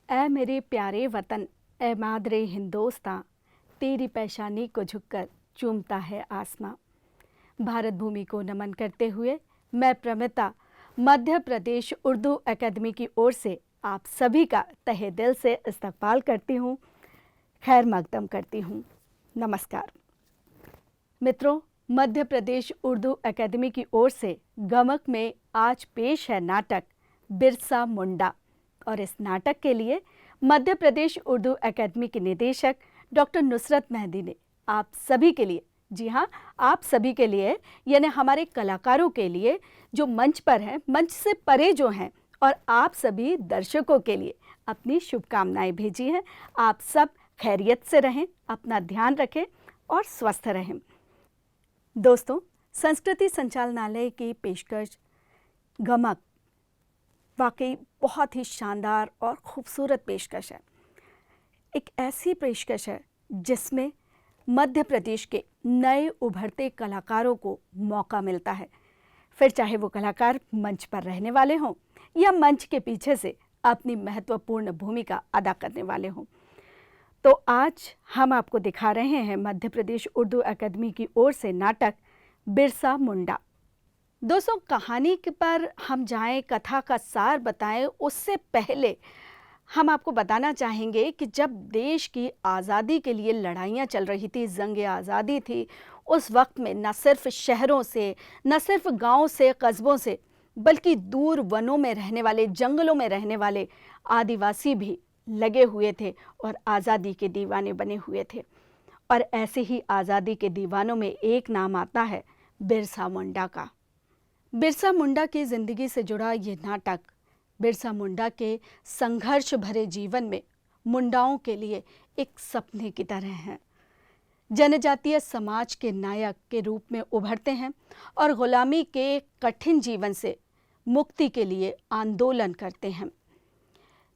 ऐ मेरे प्यारे वतन, ऐ मादरे हिंदोस्तां, तेरी पेशानी को झुककर चूमता है आसमां। भारत भूमि को नमन करते हुए मैं प्रमिता मध्य प्रदेश उर्दू अकादमी की ओर से आप सभी का तहे दिल से इस्तकबाल करती हूँ, खैर मकदम करती हूँ। नमस्कार मित्रों, मध्य प्रदेश उर्दू अकादमी की ओर से गमक में आज पेश है नाटक बिरसा मुंडा। और इस नाटक के लिए मध्य प्रदेश उर्दू अकादमी के निदेशक डॉक्टर नुसरत मेहंदी ने आप सभी के लिए, जी हाँ, आप सभी के लिए यानी हमारे कलाकारों के लिए जो मंच पर हैं, मंच से परे जो हैं, और आप सभी दर्शकों के लिए अपनी शुभकामनाएं भेजी हैं। आप सब खैरियत से रहें, अपना ध्यान रखें और स्वस्थ रहें। दोस्तों, संस्कृति संचालनालय की पेशकश गमक वाकई बहुत ही शानदार और खूबसूरत पेशकश है। एक ऐसी पेशकश है जिसमें मध्य प्रदेश के नए उभरते कलाकारों को मौका मिलता है, फिर चाहे वो कलाकार मंच पर रहने वाले हों या मंच के पीछे से अपनी महत्वपूर्ण भूमिका अदा करने वाले हों। तो आज हम आपको दिखा रहे हैं मध्य प्रदेश उर्दू अकादमी की ओर से नाटक बिरसा मुंडा। दोस्तों, कहानी पर हम जाएं, कथा का सार बताएं, उससे पहले हम आपको बताना चाहेंगे कि जब देश की आज़ादी के लिए लड़ाइयाँ चल रही थी, जंग आज़ादी थी, उस वक्त में न सिर्फ शहरों से, न सिर्फ गांव से, कस्बों से, बल्कि दूर वनों में रहने वाले, जंगलों में रहने वाले आदिवासी भी लगे हुए थे और आज़ादी के दीवाने बने हुए थे। और ऐसे ही आज़ादी के दीवानों में एक नाम आता है बिरसा मुंडा का। बिरसा मुंडा की ज़िंदगी से जुड़ा ये नाटक बिरसा मुंडा के संघर्ष भरे जीवन में मुंडाओं के लिए एक सपने की तरह है। जनजातीय समाज के नायक के रूप में उभरते हैं और गुलामी के कठिन जीवन से मुक्ति के लिए आंदोलन करते हैं।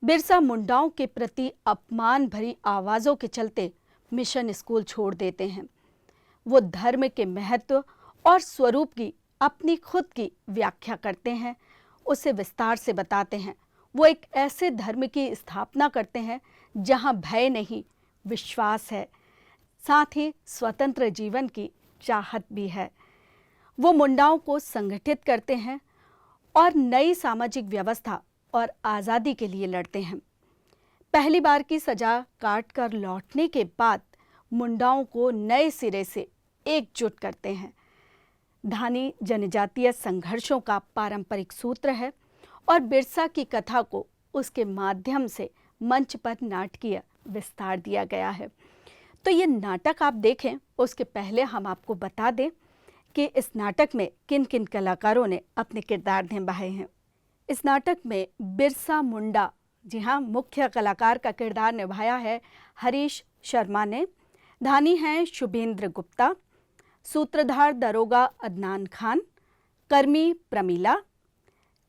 बिरसा मुंडाओं के प्रति अपमान भरी आवाज़ों के चलते मिशन स्कूल छोड़ देते हैं। वो धर्म के महत्व और स्वरूप की अपनी खुद की व्याख्या करते हैं, उसे विस्तार से बताते हैं। वो एक ऐसे धर्म की स्थापना करते हैं जहां भय नहीं, विश्वास है, साथ ही स्वतंत्र जीवन की चाहत भी है। वो मुंडाओं को संगठित करते हैं और नई सामाजिक व्यवस्था और आज़ादी के लिए लड़ते हैं। पहली बार की सजा काट कर लौटने के बाद मुंडाओं को नए सिरे से एकजुट करते हैं। धानी जनजातीय संघर्षों का पारंपरिक सूत्र है और बिरसा की कथा को उसके माध्यम से मंच पर नाटकीय विस्तार दिया गया है। तो ये नाटक आप देखें, उसके पहले हम आपको बता दें कि इस नाटक में किन किन कलाकारों ने अपने किरदार निभाए हैं। इस नाटक में बिरसा मुंडा, जी हाँ, मुख्य कलाकार का किरदार निभाया है हरीश शर्मा ने। धानी हैं शुभेंद्र गुप्ता, सूत्रधार दरोगा अदनान खान, कर्मी प्रमीला,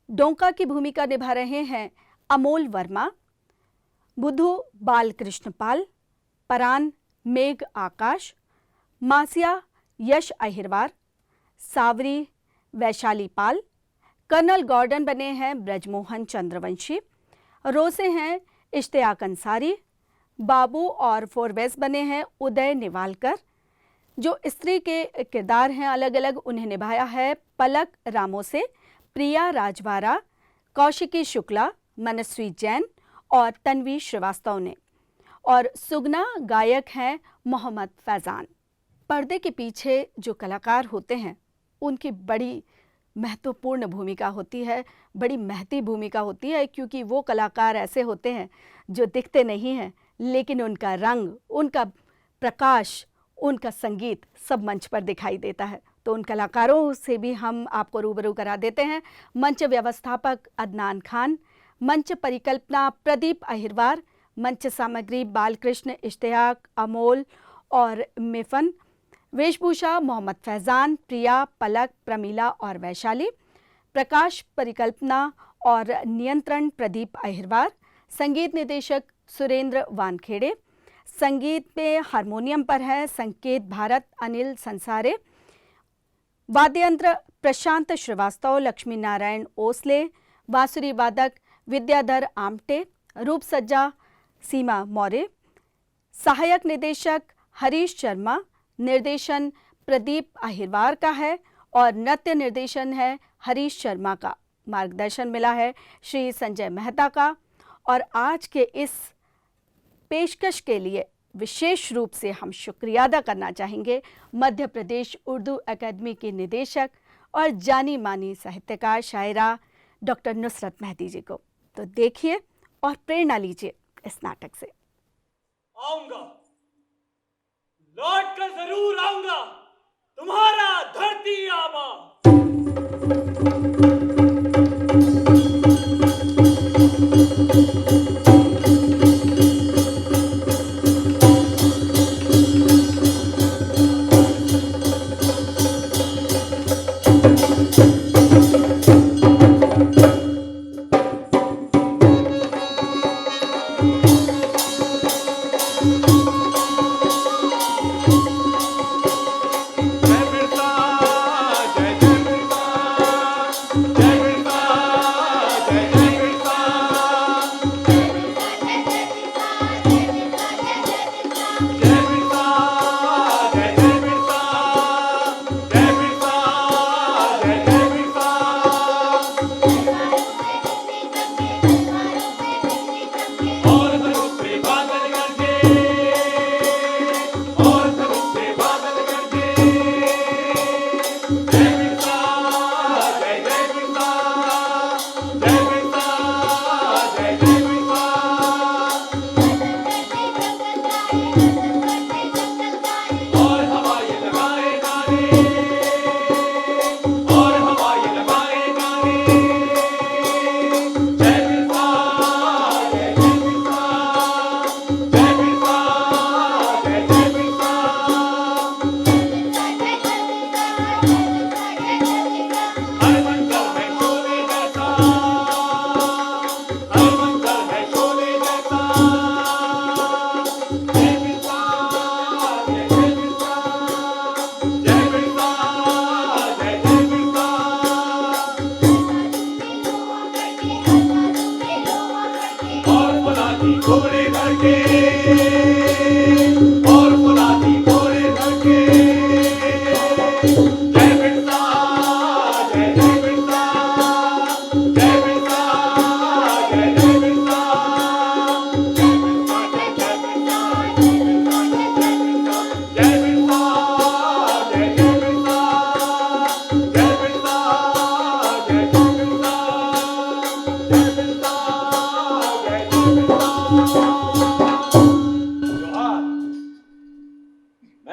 डोंका की भूमिका निभा रहे हैं अमोल वर्मा, बुधु बालकृष्ण पाल, परान मेघ आकाश, मासिया यश अहिरवार, सावरी वैशाली पाल, कर्नल गॉर्डन बने हैं ब्रजमोहन चंद्रवंशी, रोसे हैं इश्तियाक अंसारी, बाबू और फोरवेस बने हैं उदय निवालकर। जो स्त्री के किरदार हैं अलग अलग, उन्हें निभाया है पलक रामोसे, प्रिया राजवारा, कौशिकी शुक्ला, मनस्वी जैन और तन्वी श्रीवास्तव ने। और सुगना गायक हैं मोहम्मद फैज़ान। पर्दे के पीछे जो कलाकार होते हैं उनकी बड़ी महत्वपूर्ण भूमिका होती है, बड़ी महती भूमिका होती है, क्योंकि वो कलाकार ऐसे होते हैं जो दिखते नहीं हैं, लेकिन उनका रंग, उनका प्रकाश, उनका संगीत सब मंच पर दिखाई देता है। तो उन कलाकारों से भी हम आपको रूबरू करा देते हैं। मंच व्यवस्थापक अदनान खान, मंच परिकल्पना प्रदीप अहिरवार, मंच सामग्री बालकृष्ण, इश्तियाक, अमोल और मिफन, वेशभूषा मोहम्मद फैज़ान, प्रिया, पलक, प्रमीला और वैशाली, प्रकाश परिकल्पना और नियंत्रण प्रदीप अहिरवार, संगीत निदेशक सुरेंद्र वानखेड़े, संगीत में हारमोनियम पर है संकेत भारत अनिल संसारे, वाद्ययंत्र प्रशांत श्रीवास्तव, लक्ष्मी नारायण ओसले, बांसुरी वादक विद्याधर आमटे, रूपसज्जा सीमा मौर्य, सहायक निदेशक हरीश शर्मा, निर्देशन प्रदीप आहिरवार का है और नृत्य निर्देशन है हरीश शर्मा का। मार्गदर्शन मिला है श्री संजय मेहता का। और आज के इस पेशकश के लिए विशेष रूप से हम शुक्रिया अदा करना चाहेंगे मध्य प्रदेश उर्दू अकादमी के निदेशक और जानी मानी साहित्यकार शायरा डॉक्टर नुसरत मेहदी जी को। तो देखिए और प्रेरणा लीजिए इस नाटक से। आऊंगा, लौट कर जरूर आऊंगा, तुम्हारा धरती आबा।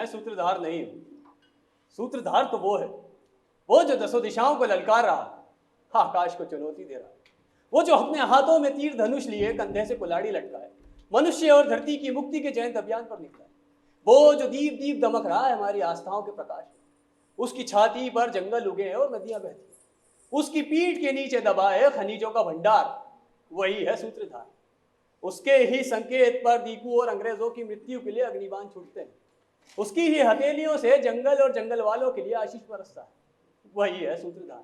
सूत्रधार नहीं हूं। सूत्रधार तो वो जो दसों दिशाओं को ललकार रहा, आकाश को चुनौती दे रहा, वो जो अपने हाथों में तीर धनुष लिए कंधे से कुल्हाड़ी लटकाए मनुष्य और धरती की मुक्ति के जयंत अभियान पर निकला है। वो जो दीप दीप दमक रहा है हमारी आस्थाओं के प्रकाश में। उसकी छाती पर जंगल उगे और नदियां बहती, उसकी पीठ के नीचे दबा है खनिजों का भंडार, वही है सूत्रधार। उसके ही संकेत पर दीकू और अंग्रेजों की मृत्यु के लिए अग्निबाण छूटते हैं। उसकी ही हथेलियों से जंगल और जंगल वालों के लिए आशीष बरसता है, वही है सूत्रधार।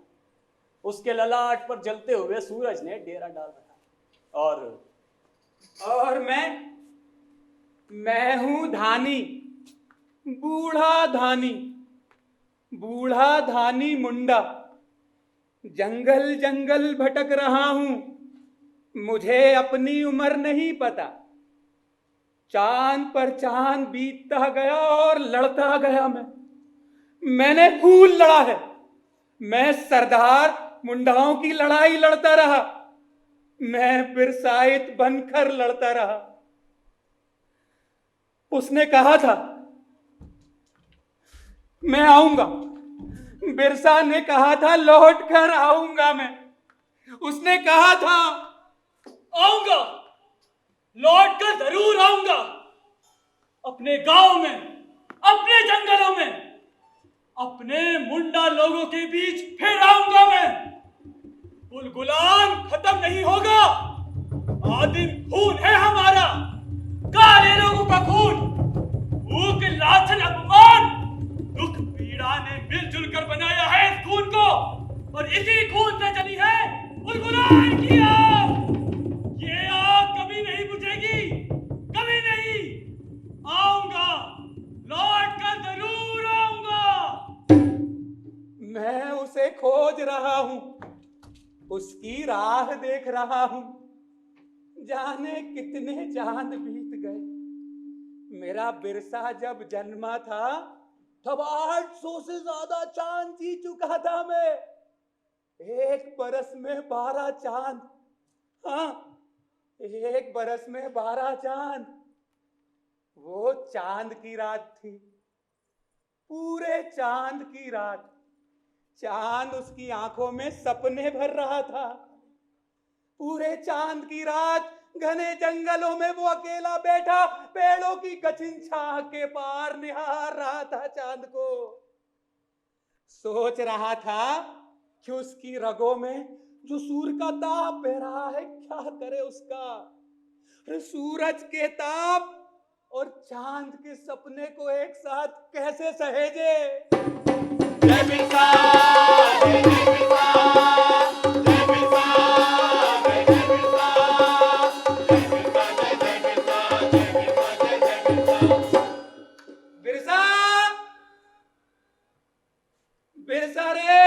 उसके ललाट पर जलते हुए सूरज ने डेरा डाल रखा। और मैं हूं धानी, बूढ़ा धानी मुंडा। जंगल जंगल भटक रहा हूं, मुझे अपनी उम्र नहीं पता। चांद पर चांद बीतता गया और लड़ता गया मैंने खून लड़ा है। मैं सरदार मुंडाओं की लड़ाई लड़ता रहा, मैं बिरसाइत बनकर लड़ता रहा। उसने कहा था मैं आऊंगा, बिरसा ने कहा था लौट कर आऊंगा मैं। उसने कहा था आऊंगा, लौट कर जरूर आऊंगा, अपने गांव में, अपने जंगलों में, अपने मुंडा लोगों के बीच फिर आऊंगा मैं। गुलगुलान खत्म नहीं होगा, आदिम खून है हमारा, काले लोगों का खून। भूख, लाछन, अपमान, दुख, पीड़ा ने मिलजुल कर बनाया है इस खून को, और इसी खून से चली है गुलगुलान की आग। ये आग कभी राह देख रहा हूं, जाने कितने चांद बीत गए। मेरा बिरसा जब जन्मा था तब 800 से ज्यादा चांद जी चुका था मैं। एक बरस में 12 चांद, हाँ, एक बरस में 12 चांद। वो चांद की रात थी, पूरे चांद की रात। चांद उसकी आंखों में सपने भर रहा था। पूरे चांद की रात घने जंगलों में वो अकेला बैठा पेड़ों की कठिन छाह के पार निहार रहा था चांद को। सोच रहा था कि उसकी रगों में जो सूर्य का ताप बह रहा है क्या करे उसका। अरे सूरज के ताप और चांद के सपने को एक साथ कैसे सहेजे। जय बिरसा, जय बिरसा, जय बिरसा, जय बिरसा, जय बिरसा, जय बिरसा, जय बिरसा। बिरसा, बिरसा रे,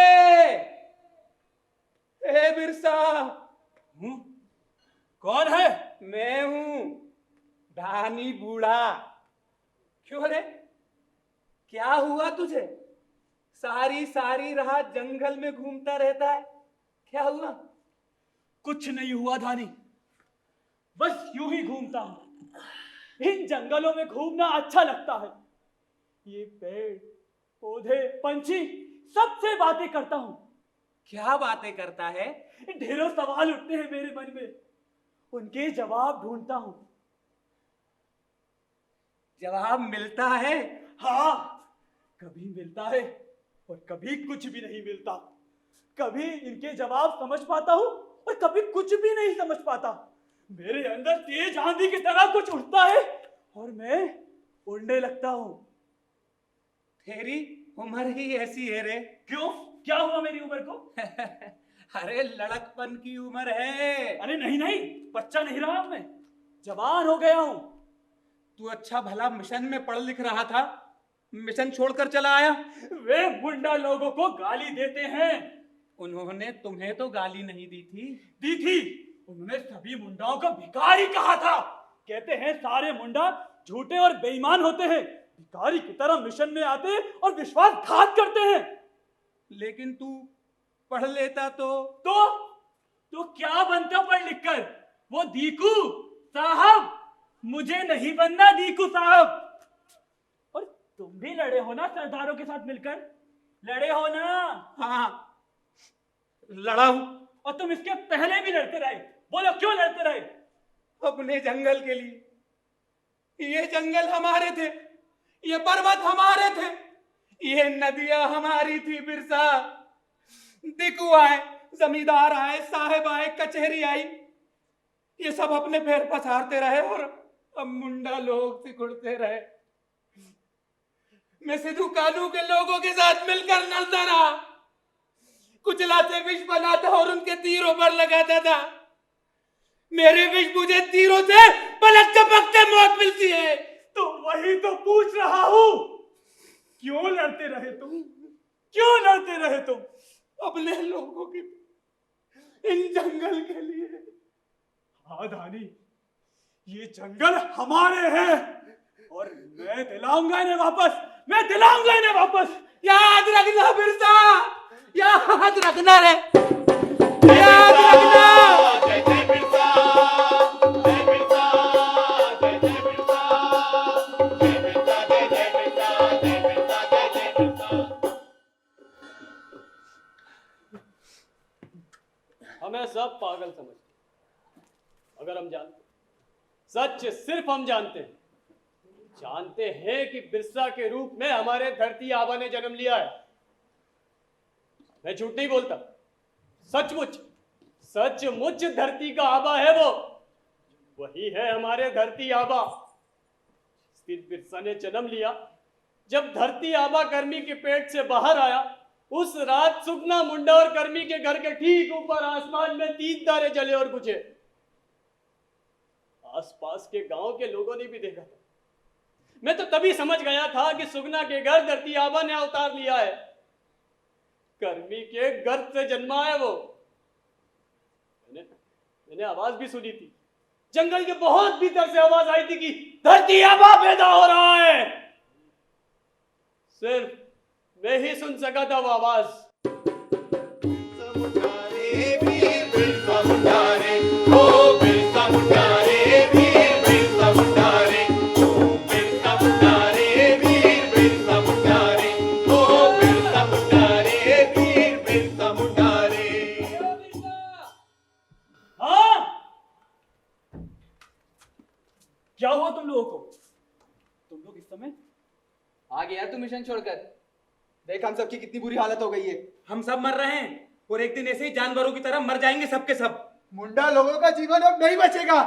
ए बिरसा। कौन है? मैं हूं धानी बूढ़ा। क्यों रे, क्या हुआ तुझे? सारी सारी रात जंगल में घूमता रहता है, क्या हुआ? कुछ नहीं हुआ धानी, बस यूं ही घूमता हूं। इन जंगलों में घूमना अच्छा लगता है। ये पेड़ पौधे पंछी सबसे बातें करता हूं। क्या बातें करता है? ढेरों सवाल उठते हैं मेरे मन में, उनके जवाब ढूंढता हूं। जवाब मिलता है? हाँ, कभी मिलता है और कभी कुछ भी नहीं मिलता। कभी इनके जवाब समझ पाता हूं और कभी कुछ भी नहीं समझ पाता। मेरे अंदर तेज आंधी की तरह कुछ उठता है और मैं उड़ने लगता हूं। तेरी उम्र ही ऐसी है रे। क्यों, क्या हुआ मेरी उम्र को? अरे लड़कपन की उम्र है। अरे नहीं नहीं, बच्चा नहीं रहा मैं, जवान हो गया हूं। तू अच्छा भला मिशन में पढ़ लिख रहा था, मिशन छोड़कर चला आया। वे मुंडा लोगों को गाली देते हैं। उन्होंने तुम्हें तो गाली नहीं दी थी। दी थी, उन्होंने सभी मुंडाओं को भिखारी कहा था। कहते हैं सारे मुंडा झूठे और बेईमान होते हैं, भिखारी की तरह मिशन में आते और विश्वासघात करते हैं। लेकिन तू पढ़ लेता तो क्या बनता पढ़ लिखकर? वो दीकू साहब, मुझे नहीं बनना दीकू साहब। और तुम भी लड़े हो ना सरदारों के साथ मिलकर, लड़े हो ना? हाँ, लड़ा हूं। और तुम इसके पहले भी लड़ते रहे, बोलो क्यों लड़ते रहे? अपने जंगल के लिए। ये जंगल हमारे थे, ये पर्वत हमारे थे, ये नदियां हमारी थी बिरसा। दिकू आए, जमींदार आए, साहेब आए, कचहरी आई, ये सब अपने पैर पसारते रहे और अब मुंडा लोग सिकुड़ते रहे। मैं सिद्धू कानू के लोगों के साथ मिलकर लड़ता रहा, कुचलाते विष बनाता और उनके तीरों पर लगाता था। मेरे विष मुझे तीरों से पलक झपकते मौत मिलती है। तो वही तो पूछ रहा हूं, क्यों लड़ते रहे तुम? क्यों लड़ते रहे तुम? अपने लोगों के, इन जंगल के लिए। हाँ धानी, ये जंगल हमारे हैं और मैं दिलाऊंगा इन्हें वापस, मैं दिलाऊंगा इन्हें वापस। याद रखना बिरसा, याद रखना रे, याद रखना। जय जय बिरसा, जय बिरसा, जय जय बिरसा, जय बिरसा, जय जय बिरसा, जय बिरसा, जय जय बिरसा। हमें सब पागल समझते, अगर हम जानते, सच सिर्फ हम जानते हैं कि बिरसा के रूप में हमारे धरती आबा ने जन्म लिया है। मैं झूठ नहीं बोलता, सचमुच धरती का आबा है वो, वही है हमारे धरती आबा। जिस दिन बिरसा ने जन्म लिया, जब धरती आबा कर्मी के पेट से बाहर आया, उस रात सुगना मुंडा और कर्मी के घर के ठीक ऊपर आसमान में 3 तारे जले और बुझे। आसपास के गांव के लोगों ने भी देखा था। मैं तो तभी समझ गया था कि सुगना के घर धरती आबा ने अवतार लिया है, कर्मी के गर्भ से जन्मा है वो। मैंने आवाज भी सुनी थी। जंगल के बहुत भीतर से आवाज आई थी कि धरती आबा पैदा हो रहा है। सिर्फ मैं ही सुन सका था वो आवाज। क्या हुआ तुम लोगों को? तुम लोग इस समय आ गया तू मिशन छोड़कर। देख हम सबकी कितनी बुरी हालत हो गई है। हम सब मर रहे हैं और एक दिन ऐसे ही जानवरों की तरह मर जाएंगे सबके सब। मुंडा लोगों का जीवन अब नहीं बचेगा,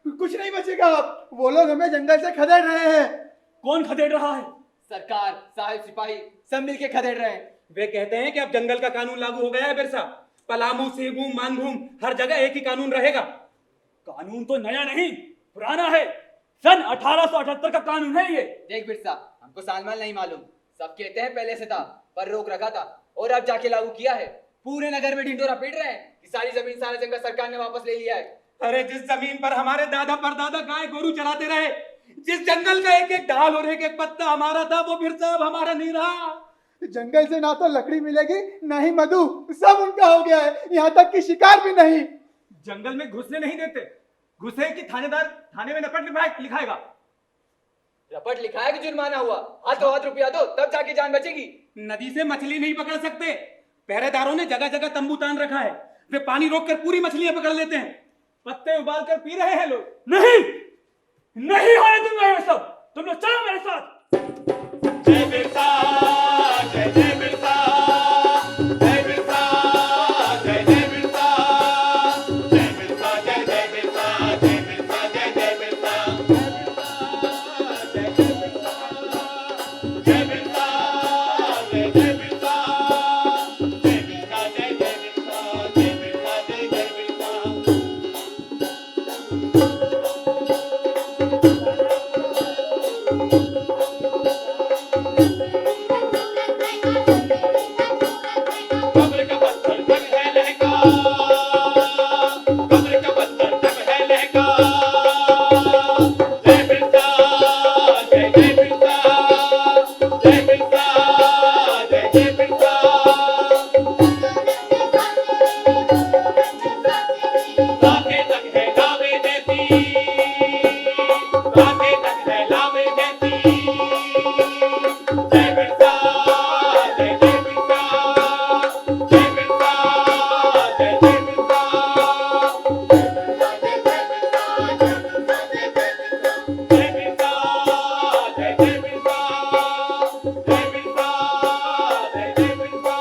कुछ नहीं बचेगा अब। वो लोग हमें जंगल से खदेड़ रहे हैं। कौन खदेड़ रहा है? सरकार, साहिब, सिपाही सब मिलके खदेड़ रहे हैं। वे कहते हैं कि अब जंगल का कानून लागू हो गया है बिरसा। पलामू, सेबू, मानभूम हर जगह एक ही कानून रहेगा। कानून तो नया नहीं, पुराना है। सन 1878 का कानून है ये। देख बिरसा, हमको सालमाल नहीं मालूम, सब कहते हैं पहले से था पर रोक रखा था और अब जाके लागू किया है। पूरे नगर में ढिंडोरा पीट रहे हैं कि सारी जमीन सारा जंगल सरकार ने वापस ले लिया है। अरे जिस जमीन पर हमारे दादा परदादा गाय गोरू चलाते रहे, जिस जंगल का एक एक डाल और एक एक पत्ता हमारा था, वो बिरसा अब हमारा नहीं रहा। जंगल से ना तो लकड़ी मिलेगी ना ही मधु, सब उनका हो गया है। यहाँ तक कि शिकार भी नहीं। जंगल में घुसने नहीं देते, घुसे कि थानेदार थाने में रपट लिखाएगा। रपट लिखाया कि जुर्माना हुआ, हाथों हाथ रुपया दो तब जाके जान बचेगी। नदी से मछली नहीं पकड़ सकते, पहरेदारों ने जगह जगह तंबू तान रखा है। वे पानी रोककर पूरी मछलियां पकड़ लेते हैं, पत्ते उबाल कर पी रहे हैं लोग। नहीं, नहीं होने दूंगा ये सब। तुम लोग चलो मेरे साथ। जय बिरसा, जय जय बिरसा, जय बिरसा, जय जय बिरसा, जय बिरसा, जय जय बिरसा, जय बिरसा, जय जय बिरसा, जय जय बिरसा, जय बिरसा, जय जय बिरसा, जय बिरसा, जय जय बिरसा, जय बिरसा, जय जय बिरसा। कब्र का पत्थर जग है लहका, कब्र का पत्थर जग है लहका। जय बिरसा, जय जय बिरसा, जय बिरसा, जय जय बिरसा। राखें तक है लावे जैसी, राखें तक है लावे जैसी। जय बिरसा, जय जय बिरसा, जय बिरसा, जय जय बिरसा, जय बिरसा, जय बिरसा, जय जय बिरसा, जय बिरसा, जय जय बिरसा।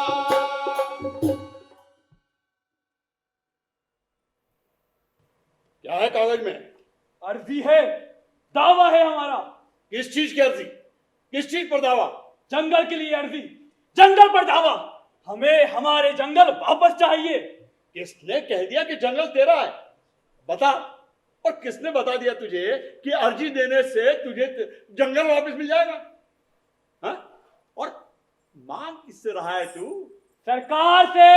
क्या है कागज में? अर्जी है, दावा है हमारा। किस चीज की अर्जी? किस चीज पर दावा? जंगल के लिए अर्जी, जंगल पर दावा। हमें हमारे जंगल वापस चाहिए। किसने कह दिया कि जंगल तेरा है? बता। और किसने बता दिया तुझे कि अर्जी देने से तुझे जंगल वापस मिल जाएगा? हाँ? और मांग किससे रहा है तू? सरकार से।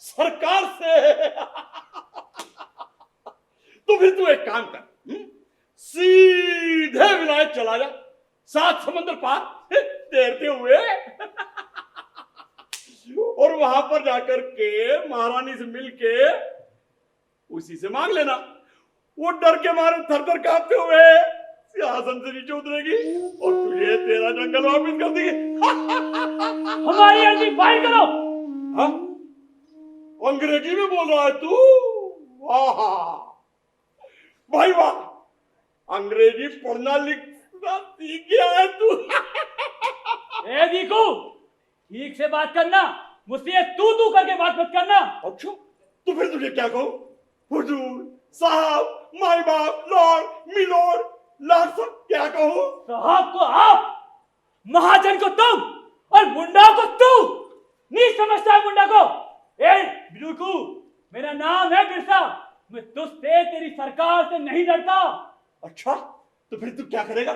सरकार से। तो फिर तू एक काम कर, सीधे विलायत चला जा, 7 समंदर पार तैरते हुए और वहां पर जाकर के महारानी से मिलके उसी से मांग लेना। वो डर के मारे थर-थर कांपते हुए सिंहासन से नीचे उतरेगी और तुझे तेरा जंगल वापस कर देगी। हमारी अर्जी फाइल करो। हाँ? अंग्रेजी में बोल रहा है तू? वाह भाई वाह, अंग्रेजी पढ़ना लिखना सीख गया है तू। ए दीकू, ठीक से बात करना, मुझसे तू करके बात मत करना। अच्छा, तो फिर तुझे क्या कहूं? हुजूर, साहब, माई बाप, लॉर्ड, मिलोड, लॉर्ड सब क्या कहूं? साहब को आप, महाजन को तुम और मुंडा को तू। नहीं समझता है मुंडा को? ए बिल्कू, मेरा नाम है बिरसा। मैं तुझसे तेरी सरकार से नहीं डरता। अच्छा, तो फिर तू क्या करेगा?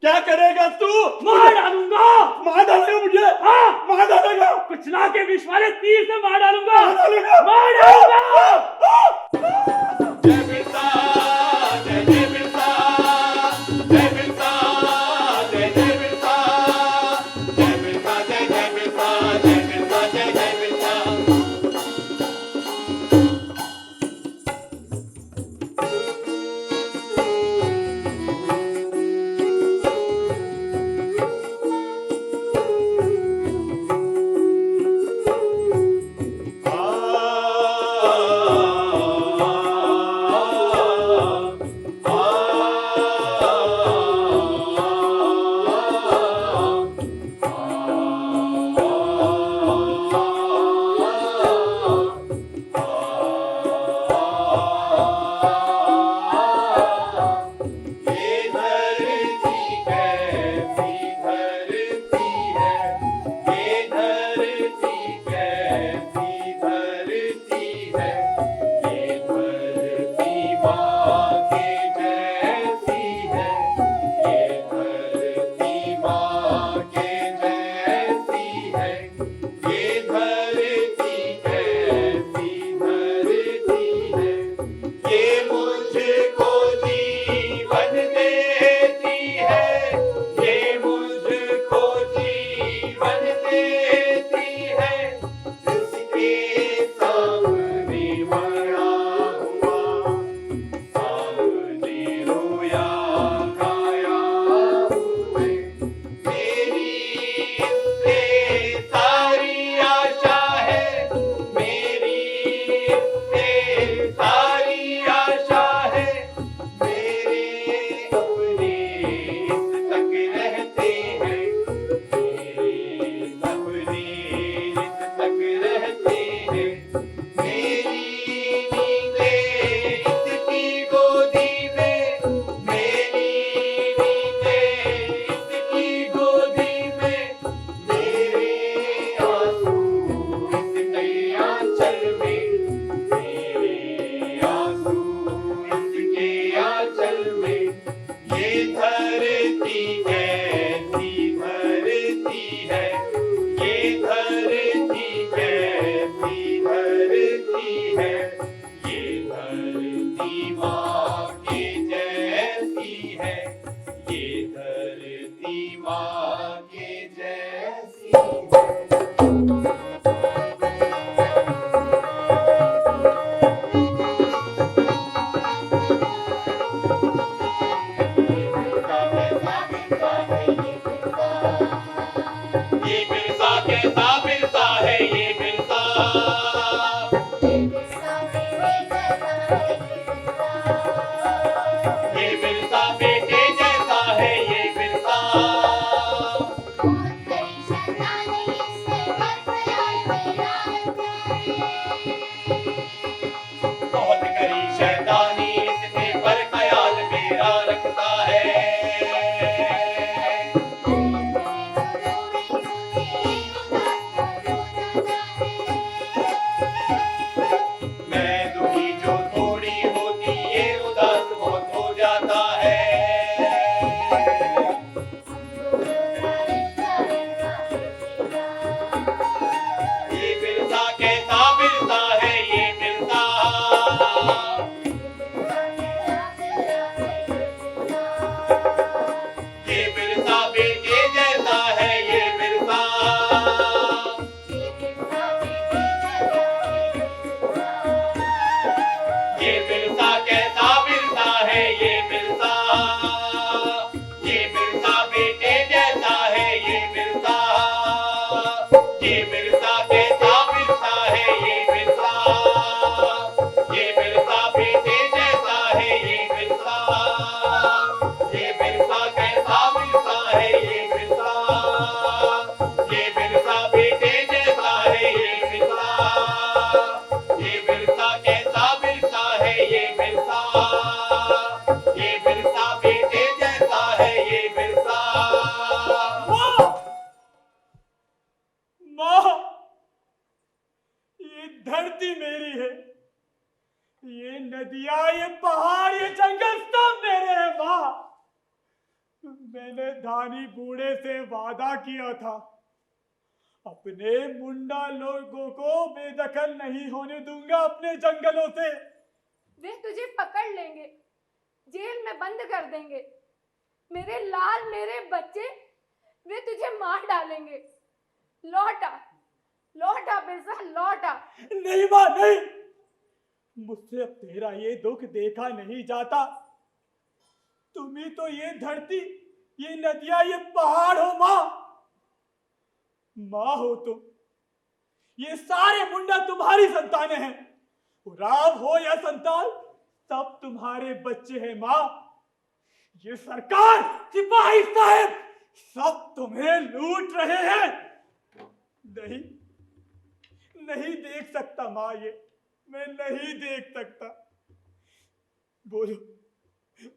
क्या करेगा तू? मार डालूंगा। मार डालेगा मुझे? हाँ, मार डालेगा? कुछ ना के विष वाले तीर से मार डालूंगा। मार डालेगा? मार डालूंगा। जय बिरसा, जय जय बिरसा, जय बिरसा, जय जय बिरसा, जय बिरसा, जय जय बिरसा, जय बिरसा, जय जय बिरसा। मैंने धानी बूढ़े से वादा किया था, अपने मुंडा लोगों को बेदखल नहीं होने दूंगा अपने जंगलों से। वे तुझे पकड़ लेंगे, जेल में बंद कर देंगे। मेरे लाल, मेरे बच्चे, वे तुझे मार डालेंगे। लौटा, लौटा बिरसा, लौटा। नहीं माँ, नहीं, मुझसे अब तेरा ये दुख देखा नहीं जाता। तुम ही तो ये धरती, ये नदियां, ये पहाड़ हो माँ। माँ हो तुम, ये सारे मुंडा तुम्हारी संतानें हैं। उराव हो या संताल, सब तुम्हारे बच्चे हैं माँ। ये सरकार, सिपाही साहब, सब तुम्हें लूट रहे हैं। नहीं, नहीं देख सकता माँ, ये मैं नहीं देख सकता। बोलो,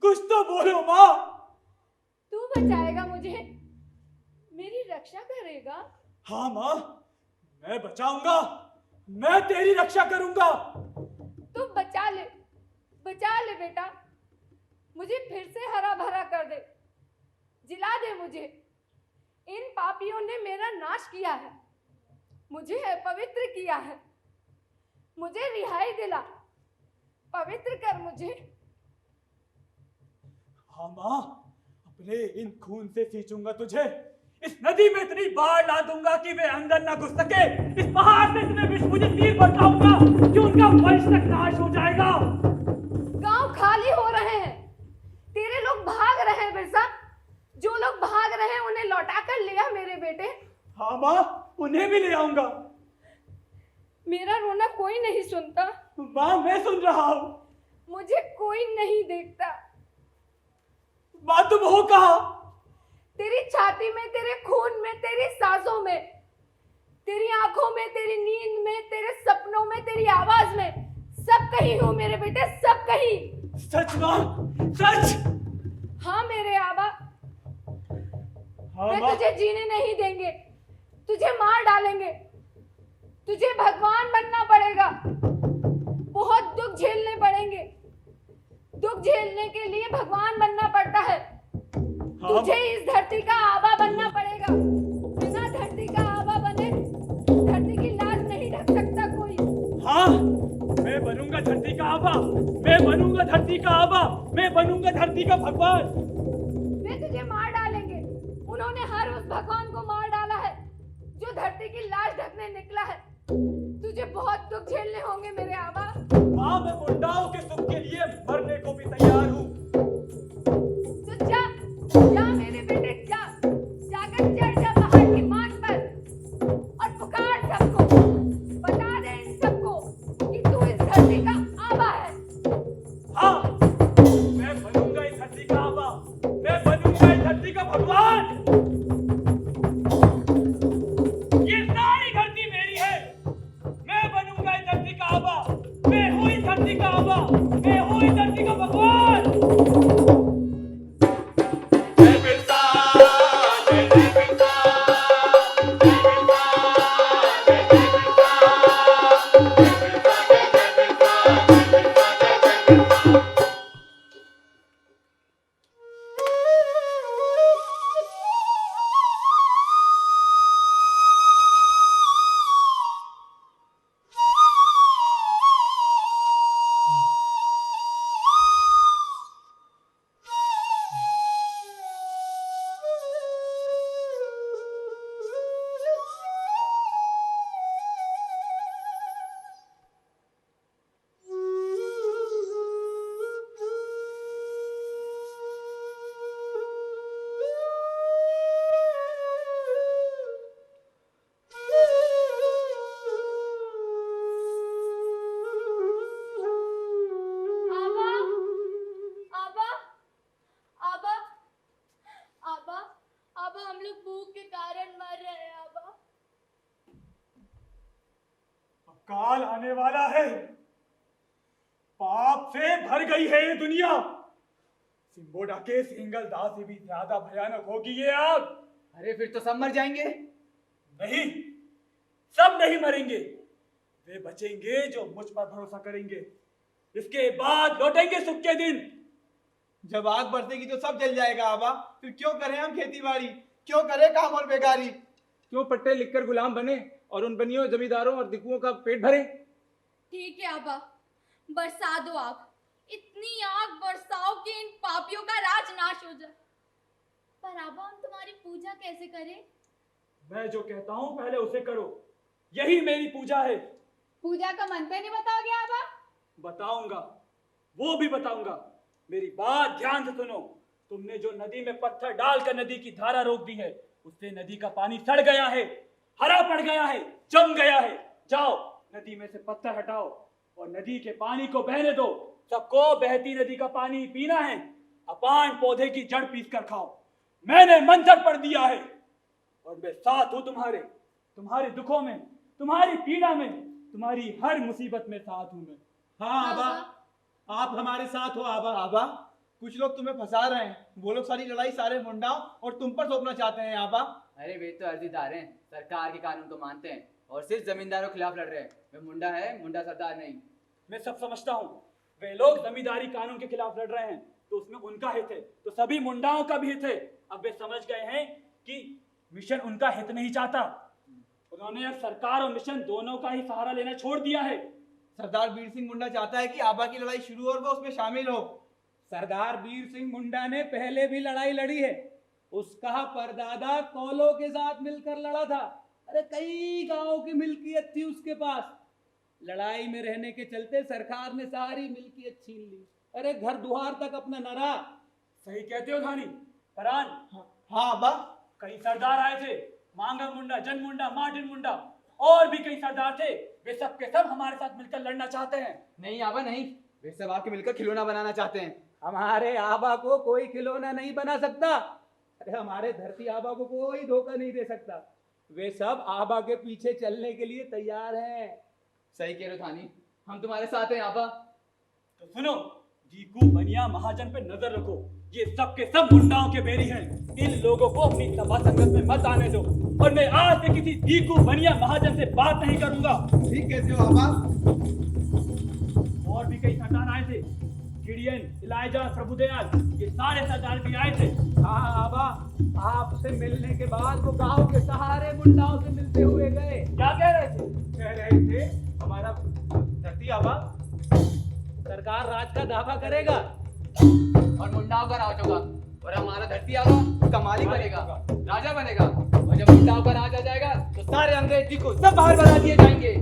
कुछ तो बोलो माँ। तू बचाएगा मुझे, मेरी रक्षा करेगा। हाँ माँ, मैं बचाऊंगा, मैं तेरी रक्षा करूंगा। तू बचा ले, बचा ले बेटा। मुझे फिर से हरा भरा कर दे, जिला दे मुझे। इन पापियों ने मेरा नाश किया है, मुझे अपवित्र किया है। मुझे रिहाई दिला, पवित्र कर मुझे। हाँ माँ, अपने इन खून से सींचूंगा तुझे। इस नदी में इतनी बाढ़ ला दूंगा कि वे अंदर ना घुस सके। इस पहाड़ से इतने विष तीर बरसाऊंगा कि उनका वंश तक नाश हो जाएगा। गांव खाली हो रहे हैं, तेरे लोग भाग रहे हैं बिरसा। जो लोग भाग रहे हैं उन्हें लौटा कर ले आ मेरे बेटे। हाँ माँ, उन्हें भी ले आऊंगा। मेरा रोना कोई नहीं सुनता। माँ, मैं सुन रहा हूँ। मुझे कोई नहीं देखता। माँ, तुम हो कहाँ? तेरी छाती में, तेरे खून में, तेरी सांसों में, तेरी आंखों में, तेरी नींद में, तेरे सपनों में, तेरी आवाज में, सब कहीं हूँ मेरे बेटे, सब कहीं। सच माँ, सच? हाँ मेरे आबा, हाँ वे माँ। तुझे जीने नहीं देंगे, तुझे मार डालेंगे। तुझे भगवान बनना पड़ेगा, बहुत दुख झेलने पड़ेंगे। दुख झेलने के लिए भगवान बनना पड़ता है। तुझे इस धरती का आबा बनना पड़ेगा। बिना धरती का आबा बने धरती की लाज नहीं ढक सकता कोई। हाँ, मैं बनूंगा धरती का आबा, मैं बनूंगा धरती का आबा, मैं बनूंगा धरती का भगवान। वे तुझे मार डालेंगे। उन्होंने हर उस भगवान को मार डाला है जो धरती की लाज ढकने निकला है। तुझे बहुत दुख झेलने होंगे मेरे आबा। माँ, मैं मुंडाओं के सुख के लिए मरने को भी तैयार हूँ। तो जा, जा मेरे बेटे, जा, जाकर चढ़ जा पहाड़ की मांग पर और पुकार सबको, बता दे इन सबको कि तू इस धरती का आबा है। हाँ, मैं बनूंगा इस धरती का आबा, मैं बनूंगा इस धरती का भगवान। ये सारी धरती मेरी है, मैं बनूंगा इस धरती का आबा, मैं हूँ इस धरती का आबा, मैं हूँ इस धरती का भगवान। जय बिरसा, जय जय बिरसा, जय बिरसा, जय जय बिरसा, जय बिरसा, जय जय बिरसा, जय बिरसा, जय जय बिरसा। आबा, आबा, आबा, आबा, आबा, हम लोग भूख के कारण मर रहे हैं आबा। काल आने वाला है, पाप से भर गई है ये दुनिया। सिंबोडा के सिंगल दाह से भी ज्यादा भयानक होगी ये आग। अरे फिर तो सब मर जाएंगे। नहीं, सब नहीं मरेंगे, वे बचेंगे जो मुझ पर भरोसा करेंगे। इसके बाद लौटेंगे सुख के दिन। जब आग बरसेगी तो सब जल जाएगा आबा। फिर क्यों करें हम खेती बाड़ी, क्यों करें काम और बेकारी? क्यों पट्टे लिखकर गुलाम बने और उन बनियों जमींदारों और दिकुओं का पेट भरे? ठीक है आबा, बरसा दो आग, इतनी आग बरसाओ कि इन पापियों का राज नाश हो जाए। पर आबा, हम तुम्हारी पूजा कैसे करें? मैं जो कहता हूँ पहले उसे करो, यही मेरी पूजा है। पूजा का मंत्र नहीं बताओगे आबा? बताऊंगा, वो भी बताऊंगा। मेरी बात ध्यान से सुनो। तुमने जो नदी में पत्थर डालकर नदी की धारा रोक दी है, उससे नदी का पानी सड़ गया है, हरा पड़ गया है, जम गया है। जाओ नदी में से पत्थर हटाओ और नदी के पानी को बहने दो। सबको बहती नदी का पानी पीना है। अपान पौधे की जड़ पीस कर खाओ। मैंने मंत्र पढ़ दिया है और मैं साथ हूं तुम्हारे, तुम्हारे दुखों में, तुम्हारी पीड़ा में, तुम्हारी हर मुसीबत में साथ हूं मैं। हाँ आबा, आप हमारे साथ हो आबा। आबा, कुछ लोग तुम्हें फंसा रहे हैं। वो लोग सारी लड़ाई सारे मुंडाओं और तुम पर थोपना चाहते हैं आबा। अरे वे तो अर्जीदार हैं, सरकार के कानून को मानते हैं और सिर्फ जमींदारों के खिलाफ लड़ रहे हैं। वे मुंडा है, मुंडा सरदार नहीं। मैं सब समझता हूँ। वे लोग जमींदारी कानून के खिलाफ लड़ रहे हैं तो उसमें उनका हित है, तो सभी मुंडाओं का भी हित है। अब वे समझ गए हैं कि मिशन उनका हित नहीं चाहता। उन्होंने अब सरकार और मिशन दोनों का ही सहारा लेना छोड़ दिया है। सरदार वीर सिंह मुंडा चाहता है कि आबा की लड़ाई शुरू हो और वो उसमें शामिल हो। सरदार वीर सिंह मुंडा ने पहले भी लड़ाई लड़ी है। उसका परदादा कौलों के साथ मिलकर लड़ा था। अरे कई गांवों की मिल्कियत थी उसके पास। लड़ाई में रहने के चलते सरकार ने सारी मिल्कियत छीन ली। अरे घर दुआर तक अपना न रहा। सही कहते हो धानी। फरहान, हाँ आबा। कई सरदार आए थे, मांगा मुंडा, जन मुंडा, मार्टिन मुंडा और भी कई सरदार थे। वे सब के सब हमारे साथ मिलकर लड़ना चाहते हैं। नहीं आबा नहीं, वे सब आके मिलकर खिलौना बनाना चाहते हैं। हमारे आबा को कोई खिलौना नहीं बना सकता। अरे हमारे धरती आबा को कोई धोखा नहीं दे सकता। वे सब आबा के पीछे चलने के लिए तैयार हैं। सही कह रहे हो थानी, हम तुम्हारे साथ हैं आबा। तो सुनो, दीकू बनिया महाजन पे नजर रखो। ये सब के सब मुंडाओं के बेरी हैं। इन लोगों को अपनी सभा संगत में मत आने दो और मैं आज से किसी दीकू बनिया महाजन से बात नहीं करूंगा। ठीक कहते हो आबा। और भी कई सरदार आए थे, गिडियन, इलाइजा, प्रभुदयाल, ये सारे सरदार भी आए थे। हाँ आबा, आपसे मिलने के बाद वो गांव के सारे मुंडाओं से मिलते हुए गए। क्या कह रहे थे? कह रहे थे हमारा धरती आबा सरकार राज का दावा करेगा और मुंडाओं का राज होगा और हमारा धरती आबा उसका मालिक बनेगा, राजा बनेगा। और जब मुंडाओं का राज आ जाएगा तो सारे अंग्रेज जी को सब बाहर बना दिए जाएंगे।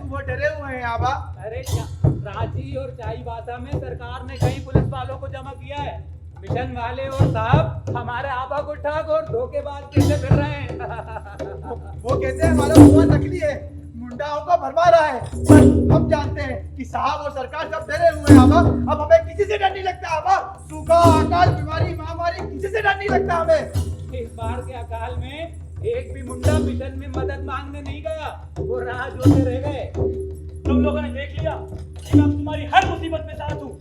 वो डरे हुए हैं आबा। अरे रांची और चाईबासा में सरकार ने कई पुलिस वालों को जमा किया है। मिशन वाले और साहब हमारे आबा को ठग और धोखेबाज कैसे फिर रहे हैं। वो कहते हैं हमारा हुआ नकली है, मुंडाओं को भरवा रहा है। पर हम जानते हैं कि साहब और सरकार सब डरे हुए हैं आबा। अब हमें किसी से डर नहीं लगता आबा। सूखा, अकाल, बीमारी, महामारी, किसी से डर नहीं लगता हमें। इस बार के अकाल में एक भी मुंडा मिशन में मदद मांगने नहीं गया, वो राह जोते रह गए। तुम लोगों ने देख लिया कि मैं तुम्हारी हर मुसीबत में साथ हूँ।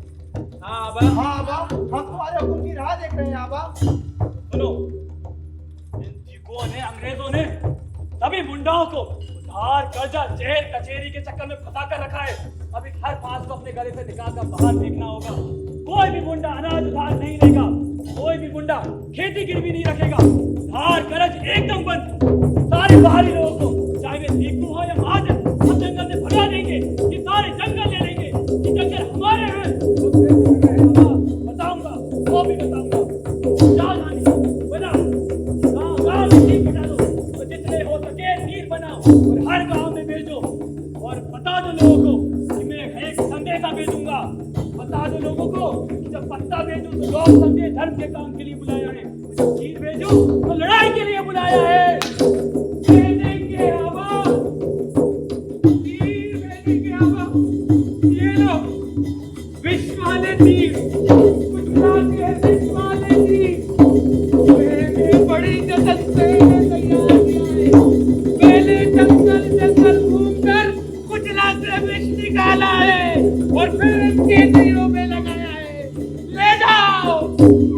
हाँ आबा, हाँ आबा, हम तुम्हारे हुक्म की राह देख रहे हैं आबा। सुनो, इन दीकुओं ने, अंग्रेजों ने सभी मुंडाओं को उधार, कर्जा, जेल, कचेरी के चक्कर में फंसा कर रखा है। अब इस हर फांस को अपने गले से निकाल कर बाहर फेंकना होगा। कोई भी मुंडा अनाज उधार नहीं लेगा, कोई भी मुंडा खेती गिरवी नहीं रखेगा। उधार कर्ज एकदम बंद। सारे बाहरी लोगों को, चाहे वे दीकू हो या महाजन, हम जंगल से भगा देंगे। ये सारे जंगल ले लेंगे। ये जंगल हमारे हैं। बताऊंगा, वो भी बताऊंगा। जाओ नानी, बनाओ गाँव में तीर बना दो तो जितने हो सके तीर बनाओ और हर गांव में भेजो। और बता दो लोगों को कि मैं एक संदेशा भेजूंगा। बता दो लोगों को कि जब पत्ता भेजूं तो लोग समझे धर्म के काम के लिए बुलाया है, जब तीर भेजूं तो लड़ाई के लिए बुलाया है। भेजेंगे आबा, तीर भेजेंगे आबा। ये लो विष वाले तीर, कुछ खाते हैं विष वाले तीर। मैंने बड़ी जगत से तैयार किया है। पहले जंगल जंगल घूमकर कुचला से विष निकाला है और फिर इनके तीरों में लगाया है। ले जाओ,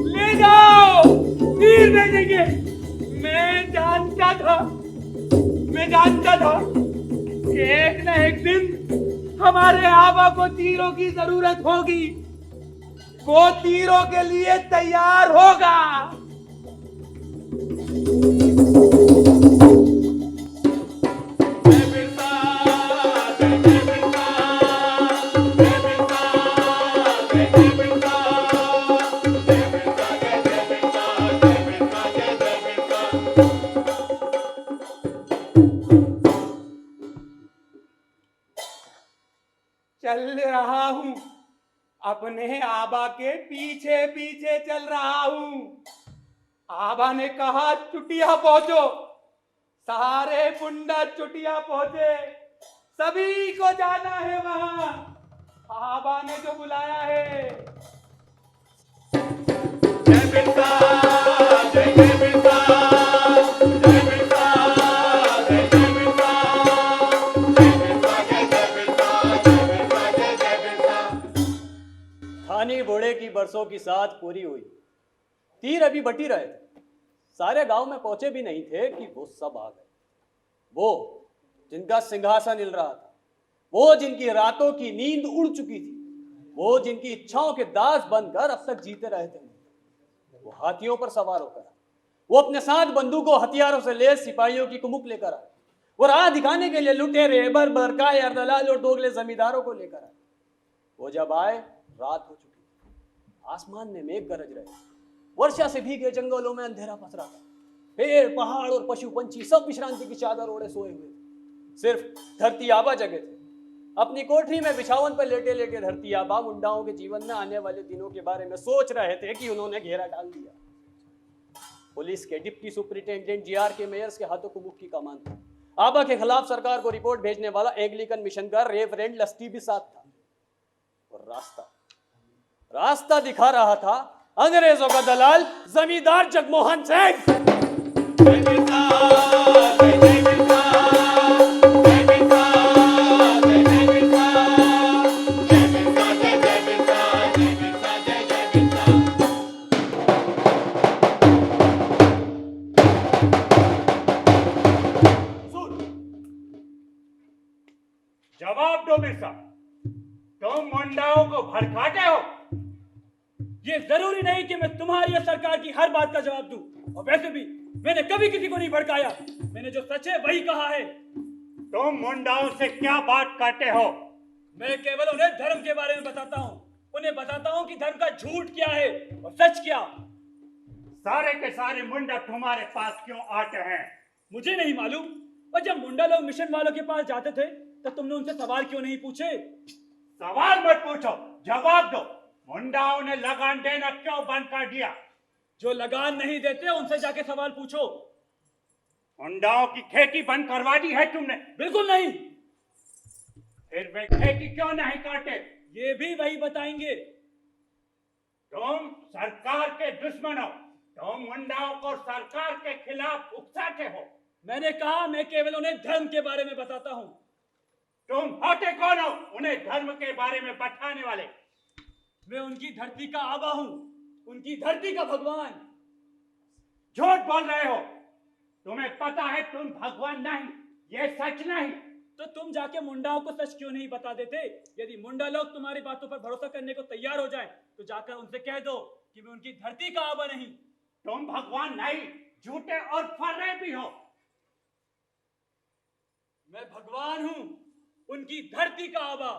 ले जाओ, तीर भेजेंगे। मैं जानता था कि एक न एक दिन हमारे आबा को तीरों की जरूरत होगी। वो तीरों के लिए तैयार होगा। चल रहा हूं, अपने आबा के पीछे पीछे चल रहा हूं। आबा ने कहा चुटिया पहुंचो, सारे पुंडा चुटिया पहुंचे, सभी को जाना है वहां। आबा ने जो बुलाया है। जय बिरसा, जय जय बिरसा, जय बिरसा, जय जय बिरसा, जय बिरसा, जय जय बिरसा, जय बिरसा, जय जय बिरसा। थानी घोड़े की बरसों की साथ पूरी हुई, तीर अभी बटी रहे थे, सारे गांव में पहुंचे भी नहीं थे कि वो सब आ गए। वो जिनका सिंहासन हिल रहा था, वो जिनकी रातों की नींद उड़ चुकी थी, वो जिनकी इच्छाओं के दास बनकर अब तक जीते रहे थे, वो हाथियों पर सवार होकर आए। वो अपने साथ बंदूकों हथियारों से लैस सिपाहियों की कुमुक लेकर आए। वो राह दिखाने के लिए लुटेरे, बरकाए, अर्दलाल और दोगले जमींदारों को लेकर आए। वो जब आए, रात हो चुकी थी, आसमान में मेघ गरज रहे, वर्षा से भीगे जंगलों में अंधेरा पसरा था। पेड़, पहाड़ और पशु पंछी सब विश्रांति की चादर ओढ़े सोए हुए थे। सिर्फ धरती आबा जगे थे। अपनी कोठरी में बिछावन पर लेटे लेटे धरती आबा मुंडाओं के जीवन में आने वाले दिनों के बारे में सोच रहे थे कि उन्होंने घेरा डाल दिया। पुलिस के डिप्टी सुपरिटेंडेंट जीआर के मेयर्स के हाथों कुमुक की कमान थी। आबा के खिलाफ सरकार को रिपोर्ट भेजने वाला एंग्लिकन मिशन का रेवरेंड लस्टी भी साथ था। और रास्ता दिखा रहा था अंग्रेजों का दलाल जमींदार जगमोहन सिंह। जय बिरसा, जय जय बिरसा, जय बिरसा, जय जय बिरसा, जय बिरसा, जय जय बिरसा, जय बिरसा, जय जय बिरसा। जवाब दो बिरसा, तुम मुंडाओं को भड़काते हो। ये जरूरी नहीं कि मैं तुम्हारी या सरकार की हर बात का जवाब दूं। और वैसे भी मैंने कभी किसी को नहीं भड़काया। मैंने जो सच है वही कहा है। तुम मुंडाओं से क्या बात करते हो? मैं केवल उन्हें धर्म के बारे में बताता हूँ। उन्हें बताता हूँ कि धर्म का झूठ क्या है और सच क्या। सारे के सारे मुंडा तुम्हारे पास क्यों आते हैं? मुझे नहीं मालूम। और जब मुंडा लोग मिशन वालों के पास जाते थे तब तुमने उनसे सवाल क्यों नहीं पूछे? सवाल मत पूछो, जवाब दो। मुंडाओं ने लगान देना क्यों बंद कर दिया? जो लगान नहीं देते उनसे जाके सवाल पूछो। मुंडाओं की खेती बंद करवा दी है तुमने? बिल्कुल नहीं। फिर वे खेती क्यों नहीं करते? ये भी वही बताएंगे। तुम सरकार के दुश्मन हो। तुम मुंडाओं को सरकार के खिलाफ उकसाते हो। मैंने कहा मैं केवल उन्हें धर्म के बारे में बताता हूँ। तुम होते कौन हो उन्हें धर्म के बारे में बताने वाले? मैं उनकी धरती का आबा हूँ, उनकी धरती का भगवान। झूठ बोल रहे हो। तुम्हें पता है तुम भगवान नहीं, ये सच नहीं। तो तुम जाके मुंडाओं को सच क्यों नहीं बता देते? यदि मुंडा लोग तुम्हारी बातों पर भरोसा करने को तैयार हो जाएं, तो जाकर उनसे कह दो कि मैं उनकी धरती का आबा नहीं। तुम भगवान नहीं, झूठे और फर्रे भी हो। मैं भगवान हूँ, उनकी धरती का आबा।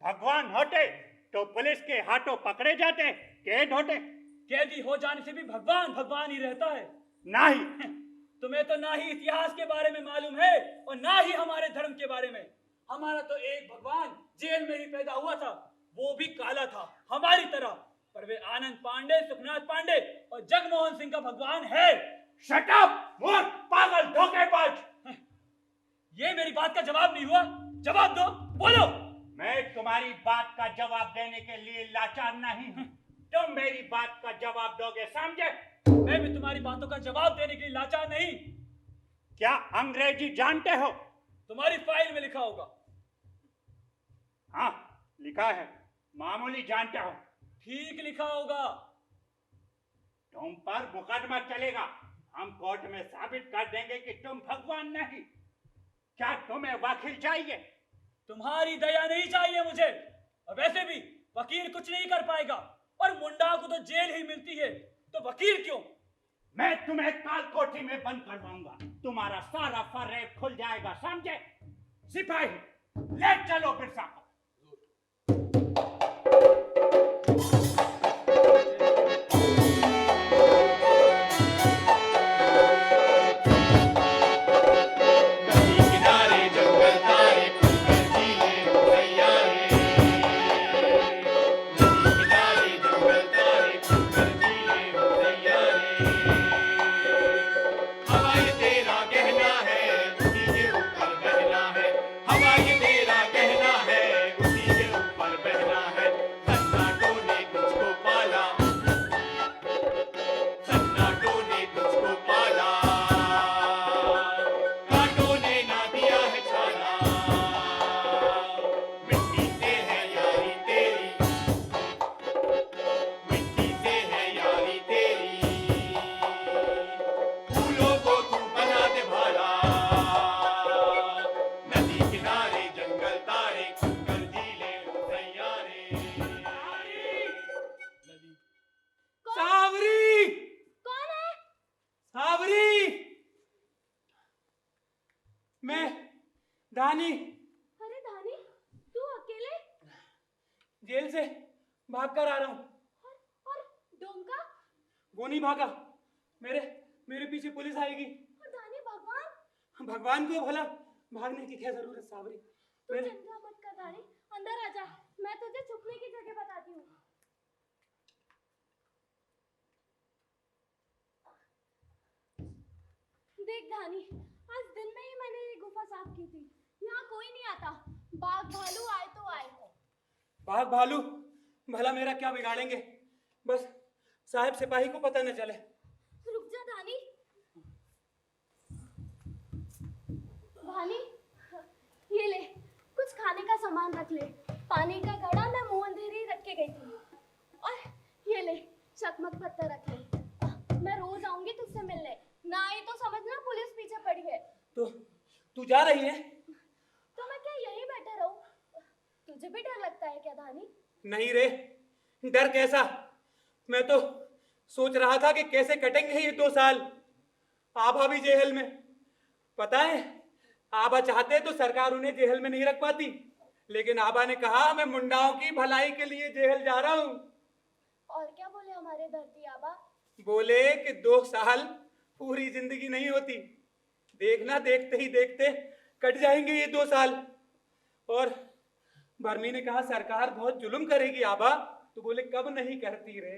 भगवान होते तो पुलिस के हाथों पकड़े जाते, कैद होते। कैदी हो जाने से भी भगवान भगवान ही रहता है। नहीं। तुम्हें तो ना ही इतिहास के बारे में मालूम है और ना ही हमारे धर्म के बारे में। हमारा तो एक भगवान जेल में ही पैदा हुआ था, वो भी काला था हमारी तरह। पर वे आनंद पांडे, सुखनाथ पांडे और जगमोहन सिंह का भगवान है। शट अप, मूर्ख, पागल, धोखेबाज। ये मेरी बात का जवाब नहीं हुआ। जवाब दो, बोलो। मैं तुम्हारी बात का जवाब देने के लिए लाचार नहीं हूं। तुम मेरी बात का जवाब दोगे, समझे? मैं भी तुम्हारी बातों का जवाब देने के लिए लाचार नहीं। क्या अंग्रेजी जानते हो? तुम्हारी फाइल में लिखा होगा। हाँ, लिखा है। मामूली जानते हो। ठीक लिखा होगा। तुम पर मुकदमा चलेगा। हम कोर्ट में साबित कर देंगे कि तुम भगवान नहीं। क्या तुम्हें वकील चाहिए? तुम्हारी दया नहीं चाहिए मुझे। और वैसे भी वकील कुछ नहीं कर पाएगा। और मुंडा को तो जेल ही मिलती है, तो वकील क्यों? मैं तुम्हें काल कोठी में बंद करवाऊंगा, तुम्हारा सारा फरेब खुल जाएगा, समझे? सिपाही ले चलो बिरसा को। किनारे जंगल तारे खुलकर जीले भैया रे, किनारे जंगल तारे खुलकर जीले भैया रे। हवा ये तेरा गहना है, उसी के ऊपर बहना है। हवा ये तेरा गहना है, उसी के ऊपर बहना है। सन्नाटों ने तुझको पाला, सन्नाटों ने तुझको पाला, कांटों ने ना दिया है छाला। मिट्टी से है यारी तेरी, मिट्टी से है यारी तेरी। फूलों को तू बना दे भाला, नदी किनारे जंगल तारे खुलकर जीले भैया रे। सावरी, कौन है? सावरी, मैं दानी अरे धानी, तू अकेले? जेल से भाग कर आ रहा हूँ। और डोंका? वो नहीं भागा, मेरे मेरे पीछे पुलिस आएगी। और धानी भगवान? भगवान को भला भागने की क्या जरूरत सावरी? तू मेरे चिंता मत कर धानी, अंदर आ जा, मैं तुझे छुपने की जगह बताती हूँ। देख धानी, आज दिन में ही मैंने ये गुफा साफ की थी। यहाँ कोई नहीं आता, बाघ भालू आए तो आए। बाघ भालू भला मेरा क्या बिगाड़ेंगे? बस साहब सिपाही को पता न चले। रुक जा धानी। धानी, ये ले, कुछ खाने का सामान रख ले। पानी का घड़ा मैं मुंह अंधेरी रख के गई थी। और ये ले, चकमक पत्थर रख ले। मैं रोज आऊंगी तुझसे मिलने, ना आई तो समझना पुलिस पीछे पड़ी है। तो तू जा रही है? तो मैं क्या यहीं बैठा रहूं? तुझे भी डर लगता है क्या धानी? नहीं रे, डर कैसा? मैं तो सोच रहा था कि कैसे कटेंगे ये 2 साल। आभा भी जेल में, पता है आभा चाहते तो सरकार उन्हें जेल में नहीं रख पाती, लेकिन आभा ने कहा मैं मुंडाओं की भलाई के लिए जेल जा रहा हूँ। और क्या बोले हमारे धरती आबा? बोले कि 2 साल पूरी जिंदगी नहीं होती, देखना देखते ही देखते कट जाएंगे ये 2 साल। और बर्मी ने कहा सरकार बहुत जुल्म करेगी आबा, तो बोले कब नहीं करती रे।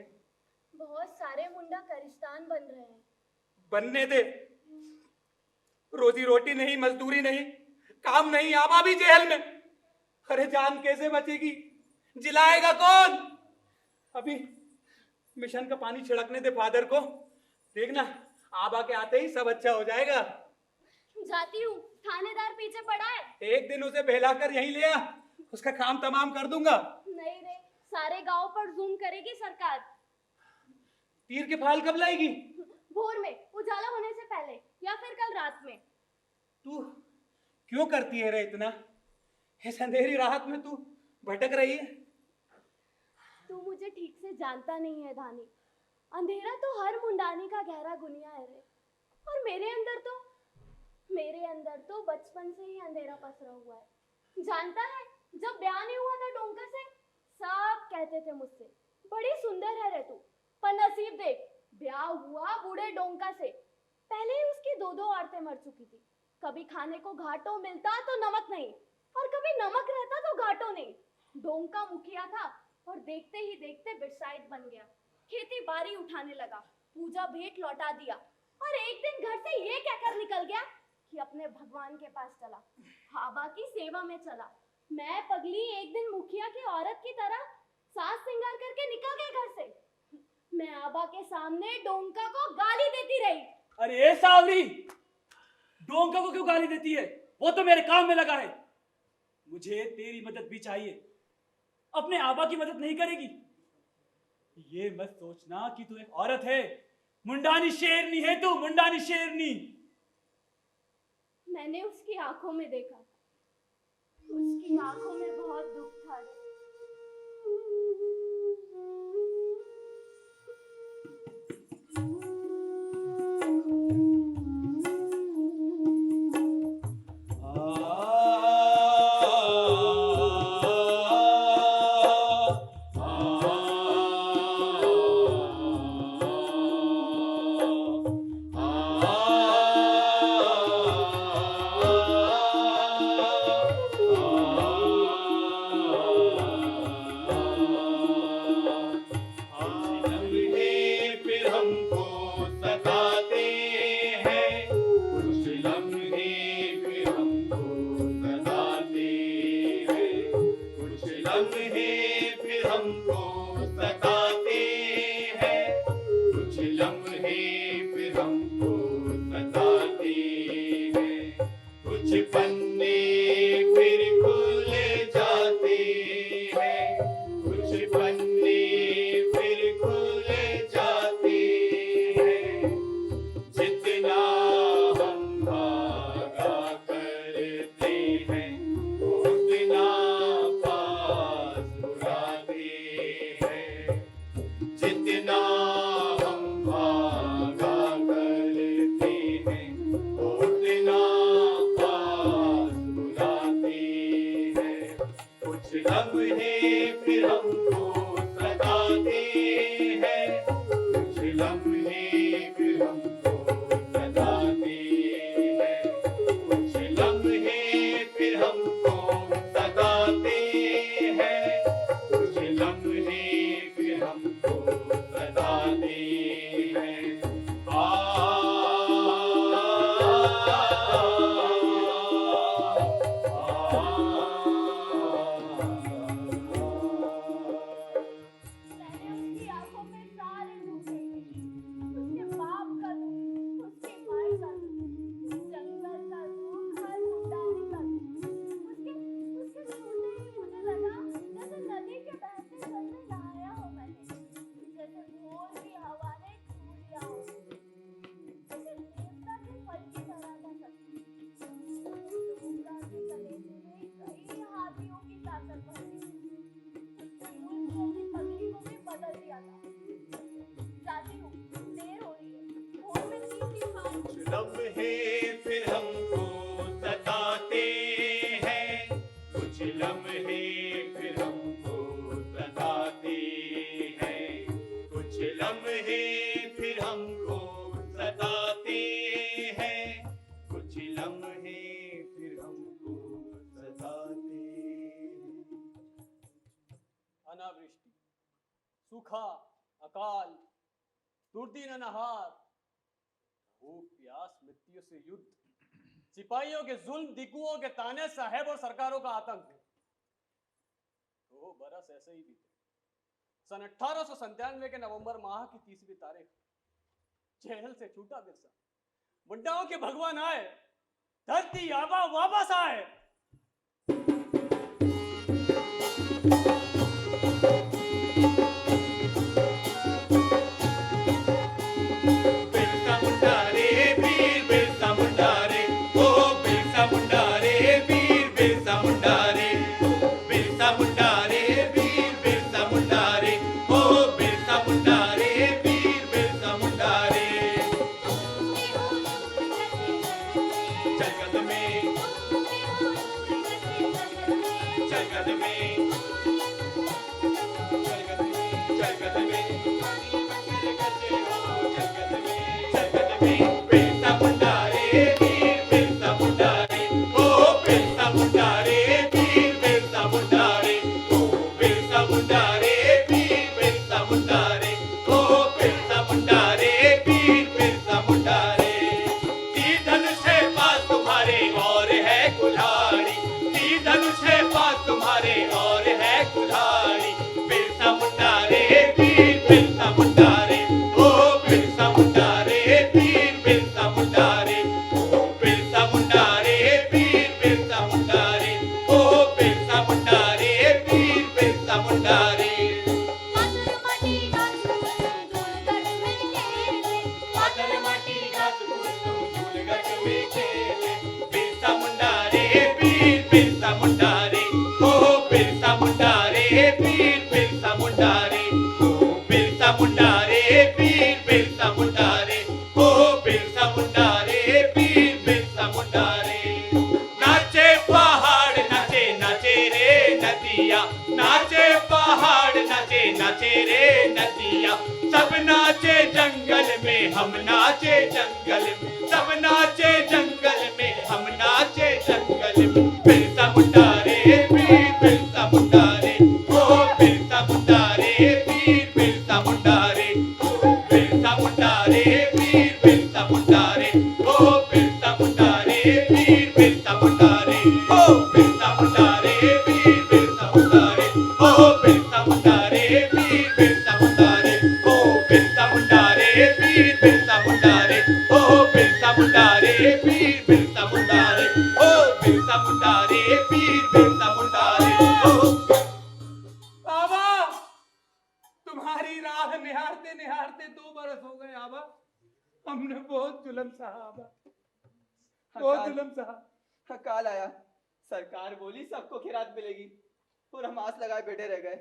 बहुत सारे मुंडा करिस्तान बन रहे हैं। बनने दे, रोजी रोटी नहीं, मजदूरी नहीं, काम नहीं, आबा भी जेल में। अरे जान कैसे बचेगी? जिलाएगा कौन? अभी मिशन का पानी छिड़कने दे फादर को, देखना आबा के आते ही सब अच्छा हो जाएगा। जाती हूँ, थानेदार पीछे पड़ा है। एक दिन उसे बहलाकर यहीं ले आ, उसका काम तमाम कर दूंगा। नहीं रे, सारे गांव पर जूम करेगी सरकार। तीर के फाल कब लाएगी? भोर में, उजाला होने से पहले, या फिर कल रात में। तू क्यों करती है रे इतना? इस अंधेरी रात में तू भटक रही है। तू मुझे ठीक से जानता नहीं है धानी। अंधेरा तो हर मुंडानी का गहरा गुनिया है रे। और मेरे अंदर तो बचपन से ही अंधेरा पसरा हुआ है। जानता है, जब ब्याह नहीं हुआ था डोंका से, सब कहते थे मुझसे, बड़ी सुंदर है रे तू। पर नसीब देख, ब्याह हुआ बूढ़े डोंका से। पहले ही उसकी 2 औरतें मर चुकी थी। कभी खाने को घाटों मिलता तो नमक नहीं, और कभी नमक रहता तो घाटों नहीं। डोंका मुखिया था और देखते ही देखते बिरसाइट बन गया। खेती बाड़ी उठाने लगा, पूजा भेंट लौटा दिया, और एक दिन घर से ये कहकर निकल गया कि अपने भगवान के पास चला, बाबा की सेवा में चला। मैं पगली एक दिन मुखिया की औरत की तरह सास सिंगार करके निकल गई घर से। मैं आबा के सामने डोंका को गाली देती रही। अरे ए सावरी, डोंका को क्यों गाली देती है? वो तो मेरे काम में लगा है। मुझे तेरी मदद भी चाहिए, अपने आबा की मदद नहीं करेगी? ये मत सोचना कि तू एक औरत है। मुंडानी शेरनी है तू, मुंडानी शेरनी। मैंने उसकी आंखों में देखा, उसकी आंखों में बहुत दुख था। हमको सताते हैं, कुछ लम्हे फिर हमको सताते हैं, कुछ लम्हे फिर हमको सताते हैं, कुछ लम्हे फिर हमको सताते हैं, कुछ पन्ने फिर खुल जाते हैं, कुछ पन्ने फिर खुल जाते हैं, जितना हम भागा करते हैं उतना पास बुलाते हैं, जितना हम भागा करते हैं उतना पास बुलाते हैं, कुछ लम्हे फिर हमको सताते हैं, कुछ लम्हे फिर हमको सताते हैं, कुछ लम्हे फिर हमको सताते हैं, कुछ लम्हे फिर हमको सताते हैं। मैंने उसकी आंखों में सारे दुख देखे, उसके बाप का दुख, उसकी माई का दुख, जंगल का दुख, हर उड़ाने का दुख, उसके छूते ही मुझे लगा जैसे नदी के बहते जल में नहाया हो मैंने, जैसे भोर की हवा ने छू लिया हो, जैसे देवता के फल की तरह था सब। गंगा के कलेजे में कई हाथियों की ताकत भर दी, मुल्क को भी तकलीफों में बदल दिया था। जाती हूँ, देर हो रही है, भोर में चींटी मार कुछ लम्हे फिर हमको सताते हैं, कुछ लम्हे फिर हमको सताते हैं, कुछ लम्हे फिर हमको सताते हैं, कुछ लम्हे फिर हमको सताते हैं। अनावृष्टि, सूखा, अकाल, दुर्दिन अनहार, भूख प्यास, मृत्यु से युद्ध, सिपाहियों के जुल्म, दिगुओं के ताने, साहेब और सरकारों का आतंक, 2 बरस ऐसे ही बीते। सन 1897 के नवंबर माह की 30वीं तारीख जेल से छूटा बिरसा, मुंडाओं के भगवान आए, धरती आबा वापस आए। बिरसा मुंडा रे वीर बिरसा मुंडा रे, ओ बिरसा मुंडा रे वीर बिरसा मुंडा रे, बिरसा मुंडा रे वीर बिरसा मुंडा रे, ओ बिरसा मुंडा रे वीर बिरसा मुंडा रे। जगत में जगत में जगत में जगत में बिरसा मुंडा रे वीर बिरसा मुंडा रे, ओ बिरसा मुंडा रे वीर बिरसा मुंडा रे, ओ बिरसा मुंडा रे वीर बिरसा मुंडा रे, ओ बिरसा मुंडा रे वीर बिरसा मुंडा रे। तीर धनुष है पास तुम्हारे और है कुल्हाड़ी, तीर धनुष है पास तुम्हारे और है कुल्हाड़ी, बिरसा मुंडा रे वीर बिरसा मुंडा रे, ओ बिरसा मुंडा रे वीर बिरसा मुंडा रे, ओ बिरसा मुंडा रे वीर बिरसा मुंडा रे, ओ बिरसा मुंडा रे वीर बिरसा मुंडा रे। पाथर माटी घास धूलगढ़ में खेले, पाथर माटी घास फूस धूलगढ़ में खेले, बिरसा मुंडा रे वीर बिरसा मुंडा रे, ओ बिरसा मुंडा रे वीर बिरसा मुंडा रे, ओ बिरसा मुंडा रे वीर बिरसा मुंडा रे, ओ बिरसा मुंडा रे वीर बिरसा मुंडा रे। नाचे पहाड़ नाचे नाचे रे नदिया, नाचे पहाड़ नाचे नाचे रे नदिया, सब नाचे जंगल में हम नाचे जंगल में, सब नाचे जंगल में हम नाचे जंगल में, बिरसा मुंडा रे वीर बिरसा मुंडा रे, ओ बिरसा मुंडा रे वीर बिरसा मुंडा रे, ओ बिरसा मुंडा रे वीर बिरसा मुंडा रे ओ बिरसा मुंडा रे वीर बिरसा मुंडा रे ओ बिरसा मुंडा रे वीर बिरसा मुंडा रे ओ बिरसा मुंडा रे वीर बिरसा मुंडा रे ओ बिरसा मुंडा रे वीर बिरसा मुंडा रे ओ बिरसा मुंडा रे वीर बिरसा मुंडा रे ओ बिरसा मुंडा रे वीर बिरसा मुंडा रे ओ आबा तुम्हारी राह निहारते निहारते 2 बरस हो गए आबा। हमने बहुत जुल्म सहा आबा, बहुत जुल्म सहा। अकाल आया, सरकार बोली सबको खैरात मिलेगी और हम आस लगाए बैठे रह गए।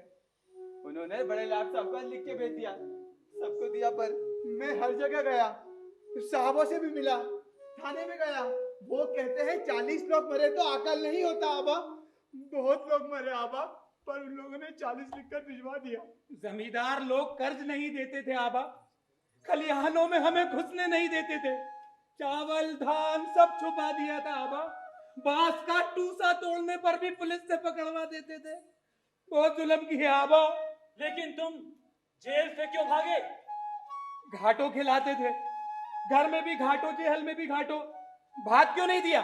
उन्होंने बड़े लाट साहब को लिख के भेज दिया, सबको दिया, पर मैं हर जगह गया, साहबों से भी मिला, थाने में गया। वो कहते हैं 40 लोग मरे तो अकल नहीं होता आबा। बहुत लोग मरे आबा, पर उन लोगों ने 40 लिखकर भिजवा दिया। जमींदार लोग कर्ज नहीं देते थे आबा, खलिहानों में हमें घुसने नहीं देते थे, चावल धान सब छुपा दिया था आबा। बांस का टूसा तोड़ने पर भी पुलिस से पकड़वा देते थे। बहुत जुल्म की है आबा। लेकिन तुम जेल से क्यों भागे? घाटों खिलाते थे, घर में भी घाटों, जेल में भी घाटों। भात क्यों नहीं दिया?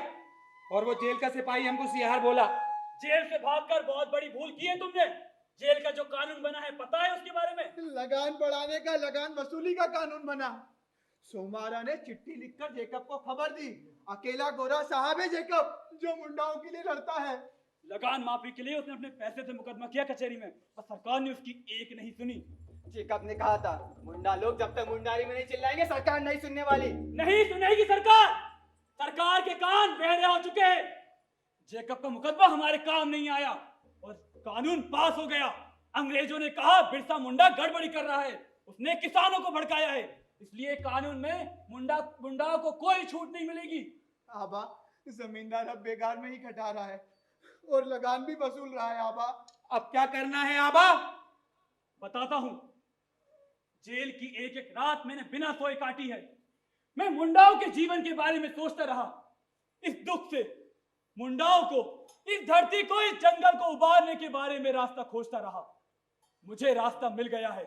और वो जेल का सिपाही हमको सियार बोला। जेल से भागकर बहुत बड़ी भूल की है तुमने। जेल का जो कानून बना है पता है उसके बारे में? लगान बढ़ाने का, लगान वसूली का कानून बना। सोमारा ने चिट्ठी लिखकर जेकब को खबर दी। अकेला गोरा साहब है जेकब, जो मुंडाओं के लिए लड़ता है। लगान माफी के लिए उसने अपने पैसे से मुकदमा किया कचहरी में, और सरकार ने उसकी एक नहीं सुनी। जेकब ने कहा था मुंडा लोग जब तक मुंडारी में नहीं चिल्लाएंगे सरकार नहीं सुनने वाली। नहीं सुनेगी सरकार। सरकार के कान बहरे हो चुके हैं। जेकब का मुकदमा हमारे काम नहीं आया और कानून पास हो गया। अंग्रेजों ने कहा बिरसा मुंडा गड़बड़ी कर रहा है, उसने किसानों को भड़काया है, इसलिए कानून में मुंडाओं को कोई छूट नहीं मिलेगी। आबा, जमींदार अब बेकार में ही कटा रहा है और लगान भी वसूल रहा है आबा। अब क्या करना है आबा? बताता हूं। जेल की एक एक रात मैंने बिना सोए काटी है। मैं मुंडाओं के जीवन के बारे में सोचता रहा। इस दुख से मुंडाओं को, इस धरती को, इस जंगल को उबारने के बारे में रास्ता खोजता रहा। मुझे रास्ता मिल गया है।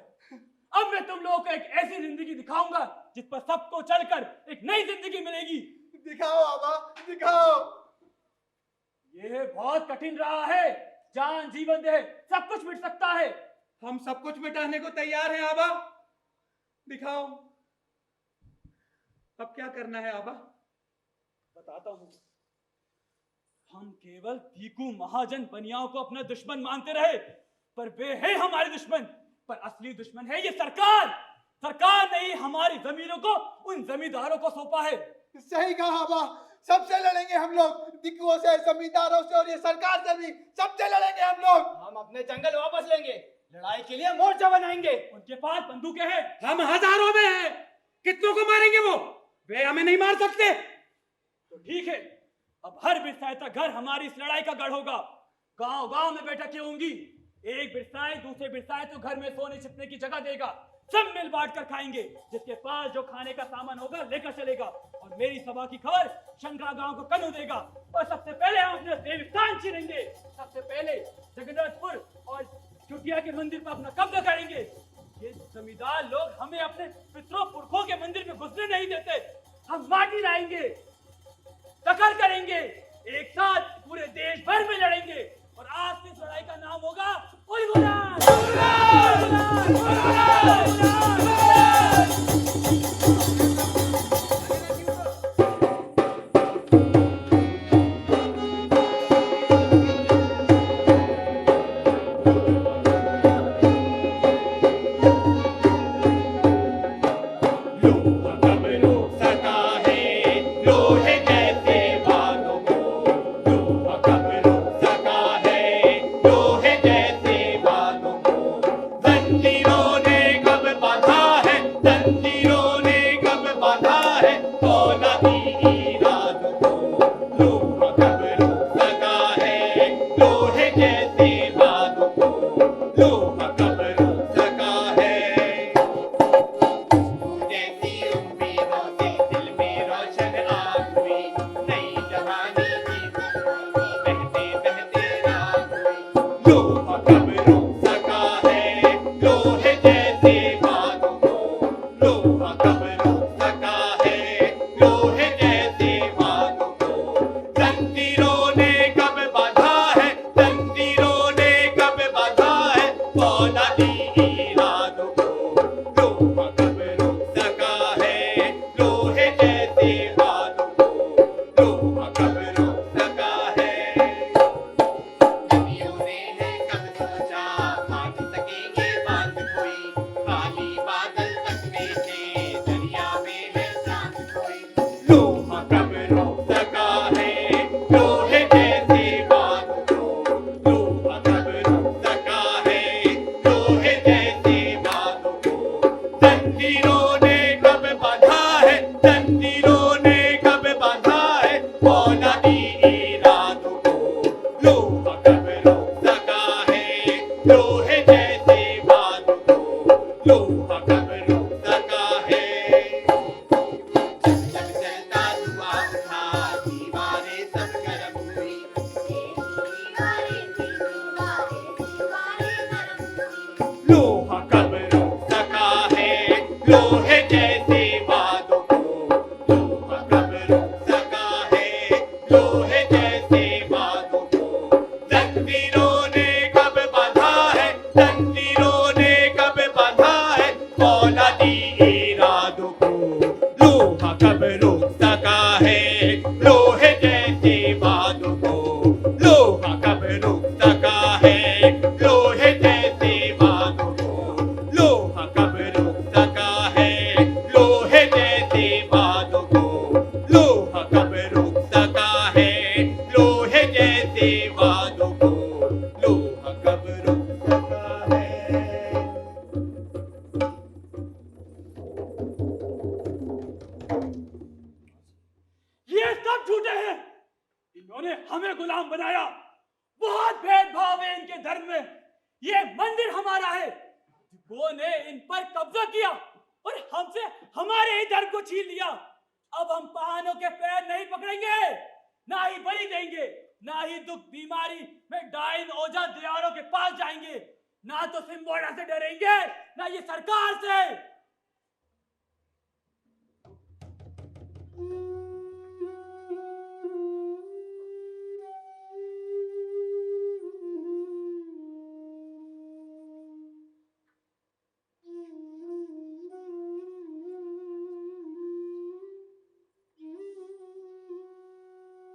अब मैं तुम लोगों को एक ऐसी जिंदगी दिखाऊंगा जिस पर सबको चलकर एक नई जिंदगी मिलेगी। दिखाओ आबा, दिखाओ। यह बहुत कठिन रहा है। जान जीवन दे सब कुछ मिट सकता है। हम सब कुछ मिटाने को तैयार हैं आबा। दिखाओ अब क्या करना है आबा? बताता हूं। हम केवल दीकू महाजन बनियाओं को अपना दुश्मन मानते रहे, पर वे है हमारे दुश्मन। पर असली दुश्मन है ये सरकार। सरकार ने ही हमारी जमीनों को उन जमींदारों को सौंपा है। सही कहा आबा, सबसे लड़ेंगे हम लोग, दिकुओं से, जमींदारों से और ये सरकार से भी, सबसे लड़ेंगे हम लोग। हम अपने जंगल वापस लेंगे, लड़ाई के लिए मोर्चा बनाएंगे। उनके पास बंदूकें हैं। हम हजारों में हैं, कितनों को मारेंगे वो? वे हमें नहीं मार सकते। तो ठीक है, अब हर बिरसायता घर हमारी इस लड़ाई का गढ़ होगा। गांव गांव में बैठकें होंगी। एक बिरसाए दूसरे बिरसाए तो घर में सोने छिपने की जगह देगा। सब मिल बांट कर खाएंगे। जिसके पास जो खाने का सामान होगा लेकर चलेगा। और मेरी सभा की खबर शंकरा गांव को कन्नू देगा। और सबसे पहले हम अपने देवस्थान चीरेंगे। सबसे पहले जगन्नाथपुर और चुटिया के मंदिर पर अपना कब्जा करेंगे। ये जमींदार लोग हमें अपने पितरों पुरखों के मंदिर में घुसने नहीं देते। हम माटी लाएंगे, दखल करेंगे, एक साथ पूरे देश भर में लड़ेंगे। और आज की इस लड़ाई का नाम होगा उलगुलान। लोहा कब रोक सका है लोहे जैसे बालों को, लोहा कब रोक सका है लोहे जैसे बालों को, जंजीरों ने कब बांधा है, जंजीरों ने कब बांधा है औलादी इरादों को, लोहा कब रोक सका है लोहे जैसे बालों को, लोहा कब रोक सका है जैसी उम्मीद लोहा कब रोक सका है लोहे जैसे बातों को जंजीरों ने कब बांधा है जंजीरों ने कब बांधा है फौलादी इरादों को लोहा कब रोक सका है लोहे जैसे बातों को लोहा कब रोक सका है नदियों ने है कब सोचा बांध सकेंगे बांध कोई खाली बादल तक में थे दरिया में है चांद कोई लोहा कब रोक सका है लोहे जैसे बात को लोहा कब रोक सका है लोहे जैसे बात को जंजीरों ने कब बांधा है जंजीरों ने कब बांधा है फौलादी इरादों को लोहा कब रोक सका है लोहे जैसे बात को लोहा कब रोक सका है जब जब चलता धुआं उठा दीवारें सब गर्म हुई लोहा कब रोक सका है लोहे जैसे बातों को लोहा कब रोक सका है लोहे जैसे बातों को जंजीरों ने कब बांधा है जंजीरों ने कब बांधा है फौलादी इरादों को लोहा कब रोक सका है लोहे जैसे बातों को लोहा कब रोक सका है लोहे जैसे बातों को लोहा कब रोक सका है लोहे जैसे बातों को लोहा कब रोक सका है लोहे जैसे बातों को लोहा कब रोक सका है ये सब झूठे हैं। इन्होंने हमें गुलाम बनाया। बहुत भेदभाव है इनके धर्म में। ये मंदिर हमारा है। वो ने इन पर कब्जा किया और हमसे हमारे ही धर्म को छीन लिया। अब हम पहाड़ों के पैर नहीं पकड़ेंगे, ना ही बलि देंगे, ना ही दुख बीमारी में डाइन ओझा दियारों के पास जाएंगे, ना तो सिम्बोड़ा से डरेंगे, ना ये सरकार से।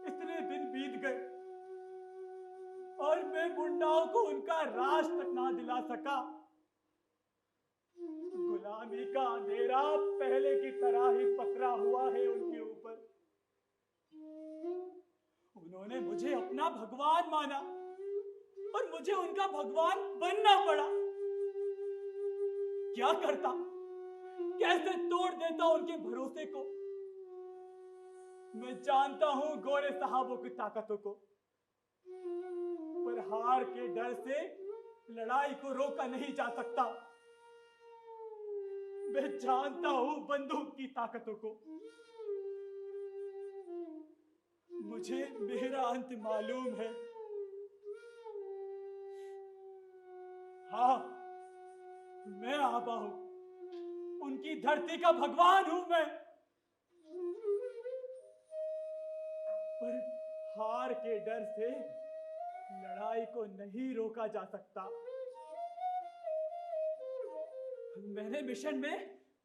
इतने दिन बीत गए और मैं मुंडाओं को उनका राज तक ना दिला सका। गुलामी का अंधेरा पहले की तरह ही पसरा हुआ है उनके ऊपर। उन्होंने मुझे अपना भगवान माना और मुझे उनका भगवान बनना पड़ा। क्या करता, कैसे तोड़ देता उनके भरोसे को। मैं जानता हूं गोरे साहबों की ताकतों को, पर हार के डर से लड़ाई को रोका नहीं जा सकता। मैं जानता हूं बंदूक की ताकतों को। मुझे मेरा अंत मालूम है। हाँ, मैं आबा हूं, उनकी धरती का भगवान हूं मैं। पर हार के डर से लड़ाई को नहीं रोका जा सकता। मैंने मिशन में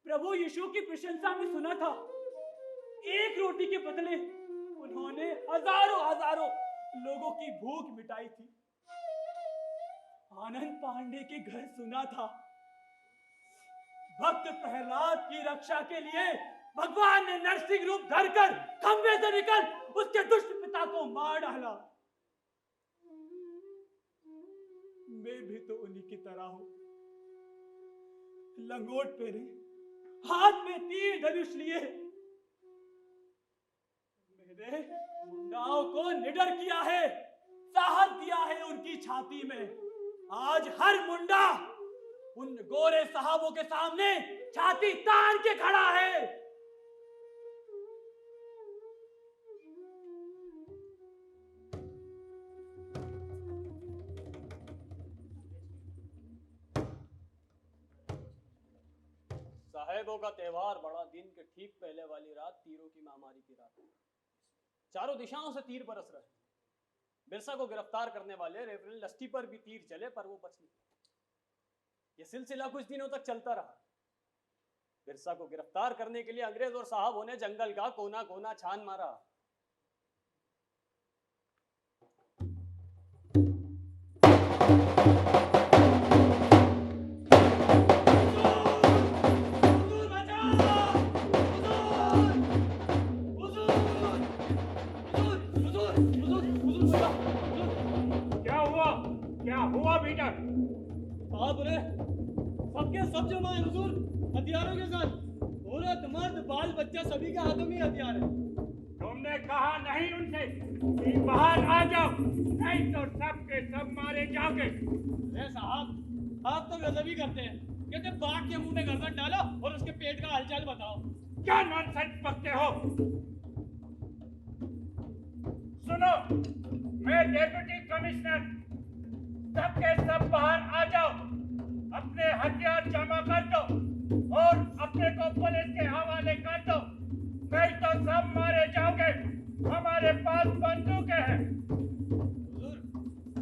प्रभु यीशु की प्रशंसा में सुना था, एक रोटी के बदले उन्होंने हजारों हजारों लोगों की भूख मिटाई थी। आनंद पांडे के घर सुना था, भक्त प्रहलाद की रक्षा के लिए भगवान ने नरसिंह रूप धरकर खंबे से निकल उसके दुष्ट पिता को मार डाला। मैं भी तो उन्हीं की तरह हूं, लंगोट पहने, हाथ में तीर धनुष लिए। मैंने मुंडाओं को निडर किया है, साहस दिया है उनकी छाती में। आज हर मुंडा उन गोरे साहबों के सामने छाती तान के खड़ा है। साहिबों का त्योहार बड़ा दिन के ठीक पहले वाली रात तीरों की महामारी की रात है। चारों दिशाओं से तीर बरस रहे। बिरसा को गिरफ्तार करने वाले रेवरेंड लस्टी पर भी तीर चले पर वो बच नहीं। यह सिलसिला कुछ दिनों तक चलता रहा। बिरसा को गिरफ्तार करने के लिए अंग्रेज और साहबों ने जंगल का कोना कोना छान मारा। क्या हुआ बेटा? साहब रे, सबके सब जमा है हुजूर, हथियारों के साथ। औरत मर्द बाल बच्चा सभी के हाथों में हथियार है। तुमने कहा नहीं उनसे कि बाहर आ जाओ, नहीं तो सब के सब मारे जाओगे। अरे साहब, आप तो गजब ही करते हैं। कहते बाघ के मुंह में गर्दन डालो और उसके पेट का हालचाल बताओ। क्या नॉनसेंस बकते हो? सुनो, मैं डेप्यूटी कमिश्नर, सबके सब बाहर आ जाओ, अपने हथियार जमा कर दो और अपने को पुलिस के हवाले कर दो, नहीं तो सब मारे जाओगे। हमारे पास बंदूकें हैं। हुजूर,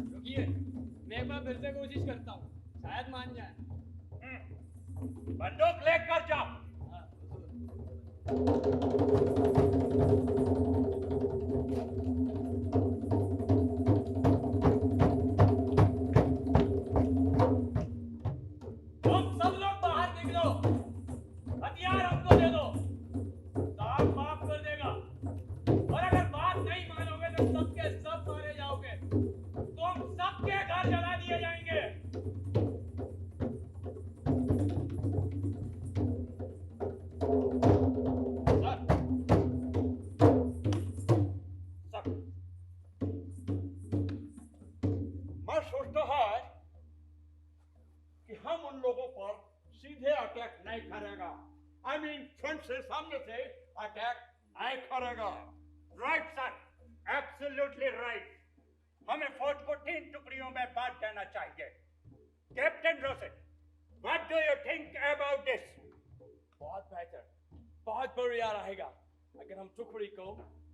रुकिए, मैं एक बार फिर से कोशिश करता हूँ, शायद मान जाए। बंदूक लेकर जाओ। हाँ, हुजूर। तुम सब लोग बाहर निकलो, हथियार हमको दे दो, साहब माफ कर देगा। और अगर बात नहीं मानोगे तो सबके सब मारे जाओगे, तुम सबके घर जला दिए जाएंगे। मैं सोचता है कि हम उन लोगों पर सीधे अटैक नहीं करेगा। आई मीन फ्रंट से, सामने से अटैक नहीं करेगा। Right sir, absolutely right. हमें फौज को 3 टुकड़ियों में बांट देना चाहिए। Captain rosette, what do you think about this? बहुत बेहतर, बहुत बढ़िया रहेगा अगर हम टुकड़ी को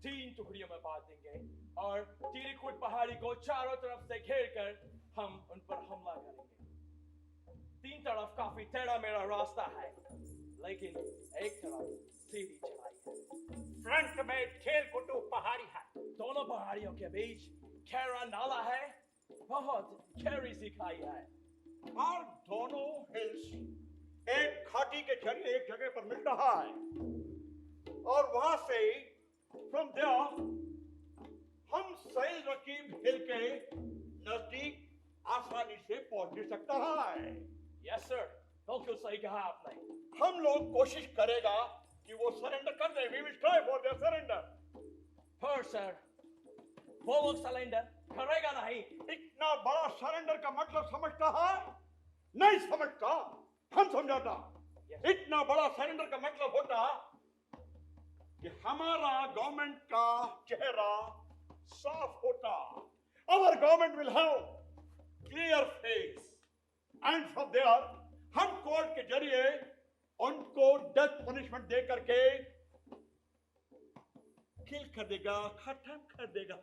3 टुकड़ियों में बांट देंगे और टीरीकुट पहाड़ी को चारों तरफ से घेर कर हम उन पर हमला करेंगे। 3 तरफ काफी टेढ़ा मेढ़ा रास्ता है, लेकिन एक तरफ सीधी चढ़ाई है। फ्रंट में खेलकुटू पहाड़ी है, दोनों पहाड़ियों के बीच खेरा नाला है, बहुत गहरी सी खाई है, और दोनों हिल्स एक घाटी के जरिए एक जगह पर मिलता है और वहां से फ्रॉम देयर हम सैल रकीब हिल के नजदीक आसानी से पहुंच भी सकता है। यस सर, बिल्कुल सही कहा आपने। हम लोग कोशिश करेगा कि वो सरेंडर कर दे। We will try for their surrender. पर सर, वो लोग सरेंडर करेगा नहीं। इतना बड़ा सरेंडर का मतलब समझता है? नहीं समझता, हम समझाता। इतना बड़ा सरेंडर का मतलब होता कि हमारा गवर्नमेंट का चेहरा साफ होता। Our government will have clear face, and from there हम कोर्ट के जरिए उनको डेथ पनिशमेंट दे करके किल कर देगा, खत्म कर देगा।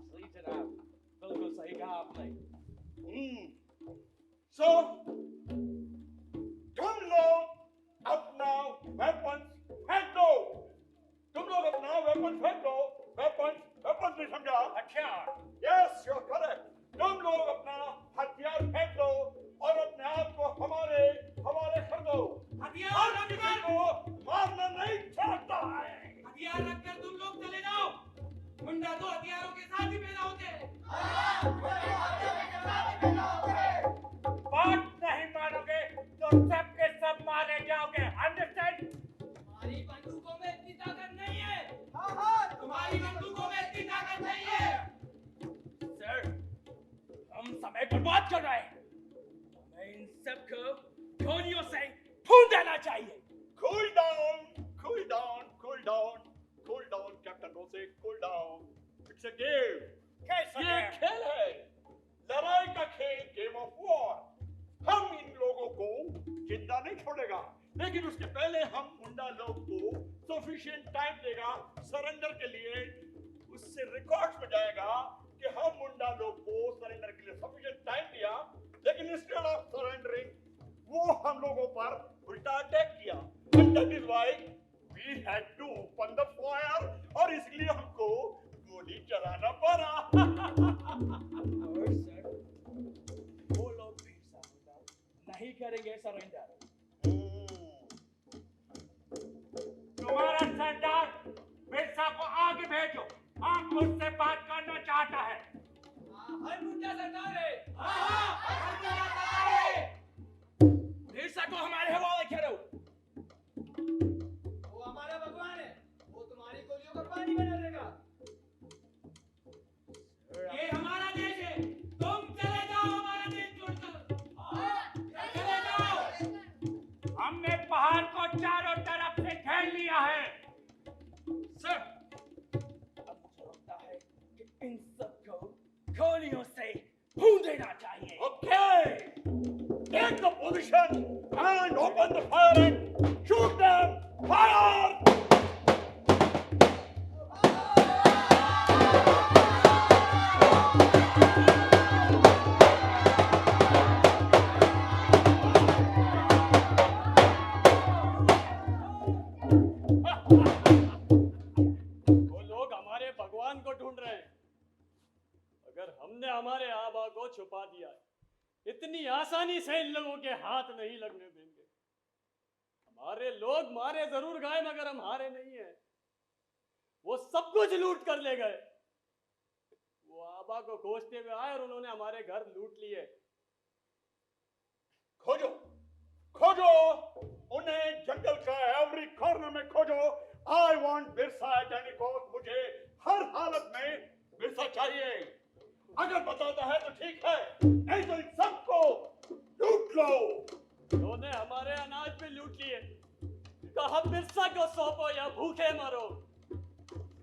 सही जनाब, बिल्कुल सही कहा आपने। So तुम लोग अपना वेपन्स फेंक दो। तुम लोग अपना वेपन्स फेंक दो। वेपन्स नहीं समझा? हथियार। Yes, you are correct. तुम लोग अपना हथियार फेंक दो और अपने आप को हमारे हवाले कर दो। हथियार और किसी को मारना नहीं चाहता है। हथियार रखकर तुम लोग चले जाओ। मुंडा तो हथियारों के साथ ही पैदा होते हैं। बात नहीं मानोगे तो सबके सब मारे जाओगे। अंडरस्टैंड? तुम्हारी बंदूकों में इतनी ताकत नहीं है। तुम्हारी बंदूकों में इतनी ताकत नहीं है। सर, हम समय बर्बाद कर रहे हैं। हमें इन सबको गोलियों से भून देना चाहिए। Cool down, cool down, cool down, cool down, Captain Rose, cool down. It's a game. ये खेल है, लड़ाई का खेल, गेम ऑफ वॉर। हम इन लोगों को जिंदा नहीं छोड़ेगा, लेकिन उसके पहले हम मुंडा लोग को सफिशिएंट टाइम देगा सरेंडर के लिए। उससे रिकॉर्ड्स में जाएगा कि हम मुंडा लोग को सरेंडर के लिए सफिशिएंट टाइम दिया, लेकिन इंस्टेड ऑफ सरेंडरिंग वो हम लोगों पर उल्टा अटैक किया। And that is why we had to open the fire, और इसलिए हमको गोली चलाना पड़ा। और सर, वो लोग भी नहीं करेंगे सरेंडर। तुम्हारा सरदार बिरसा को आगे भेजो, हम मुझसे बात करना चाहता है। हर मुंडा सरदार है। बिरसा को हमारे हवाले करो। वो हमारा भगवान है, वो तुम्हारी गोलियों का पानी बना देगा। ये हमारा देश है, तुम चले जाओ हमारा देश छोड़कर। चले जाओ। हमने पहाड़ को चारों तरफ से घेर लिया है। सर, अब मुझे लगता है कि इन सबको गोलियों से भून देना चाहिए। Okay, take the position and open the fire and shoot them. Fire! वो लोग हमारे भगवान को ढूंढ रहे हैं। अगर हमने हमारे आबा को छुपा दिया है, इतनी आसानी से इन लोगों के हाथ नहीं लगने देंगे। हमारे लोग मारे जरूर गए, मगर हम हारे नहीं हैं। वो सब कुछ लूट कर ले गए। वो आबा को खोजते हुए आए और उन्होंने हमारे घर लूट लिए। खोजो, खोजो, उन्हें जंगल का एवरी कॉर्नर में खोजो। I want Birsa at any cost। मुझे हर हालत में बिरसा चाहिए। अगर बताता है तो ठीक है, नहीं तो इन सबको लूट लो। उन्होंने हमारे अनाज पे लूट लिए। कहा बिरसा को सौंपो या भूखे मरो।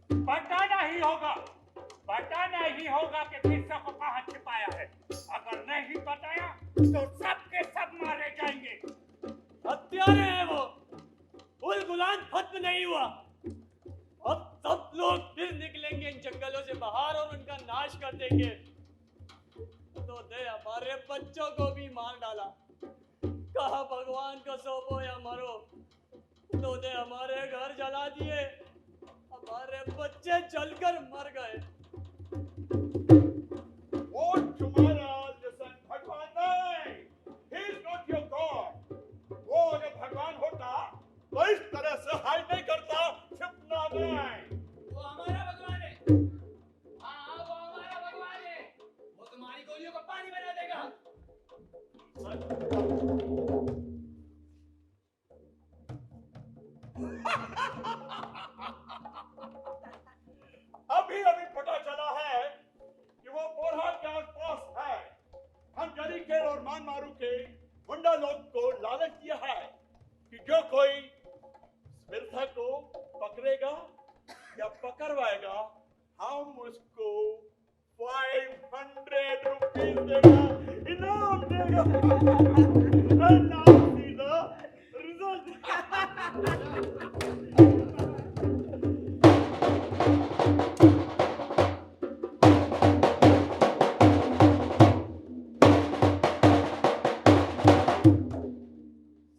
बताना ही होगा, बताना ही होगा कि बिरसा को कहाँ छिपाया है। अगर नहीं बताया तो सब के सब मारे जाएंगे। हत्यारे हैं वो। गुलान खत्म नहीं हुआ। अब सब लोग फिर निकलेंगे इन जंगलों से बाहर और उनका नाश कर देंगे। तो दे हमारे बच्चों को भी मार डाला। कहा भगवान को सौंपो या मरो। तो दे हमारे घर जला दिए। हमारे बच्चे जलकर मर गए। वो तुम्हारा जैसा भगवान नहीं। He is not your God। वो अगर भगवान होता तो इस तरह से हाइड नहीं करता, छिपना नहीं। वो हमारा भगवान है। हाँ, वो हमारा भगवान है। वो तुम्हारी गोलियों का पानी बना देगा। अभी अभी पता चला है कि वो बोरहाट के आसपास है। हम जरीखेल और मानमारू के मुंडा लोग को लालच दिया है कि जो कोई बिरसा को पकड़ेगा या पकड़वाएगा, हम उसको 500 रुपीस देगा, इनाम देगा। And now see the result।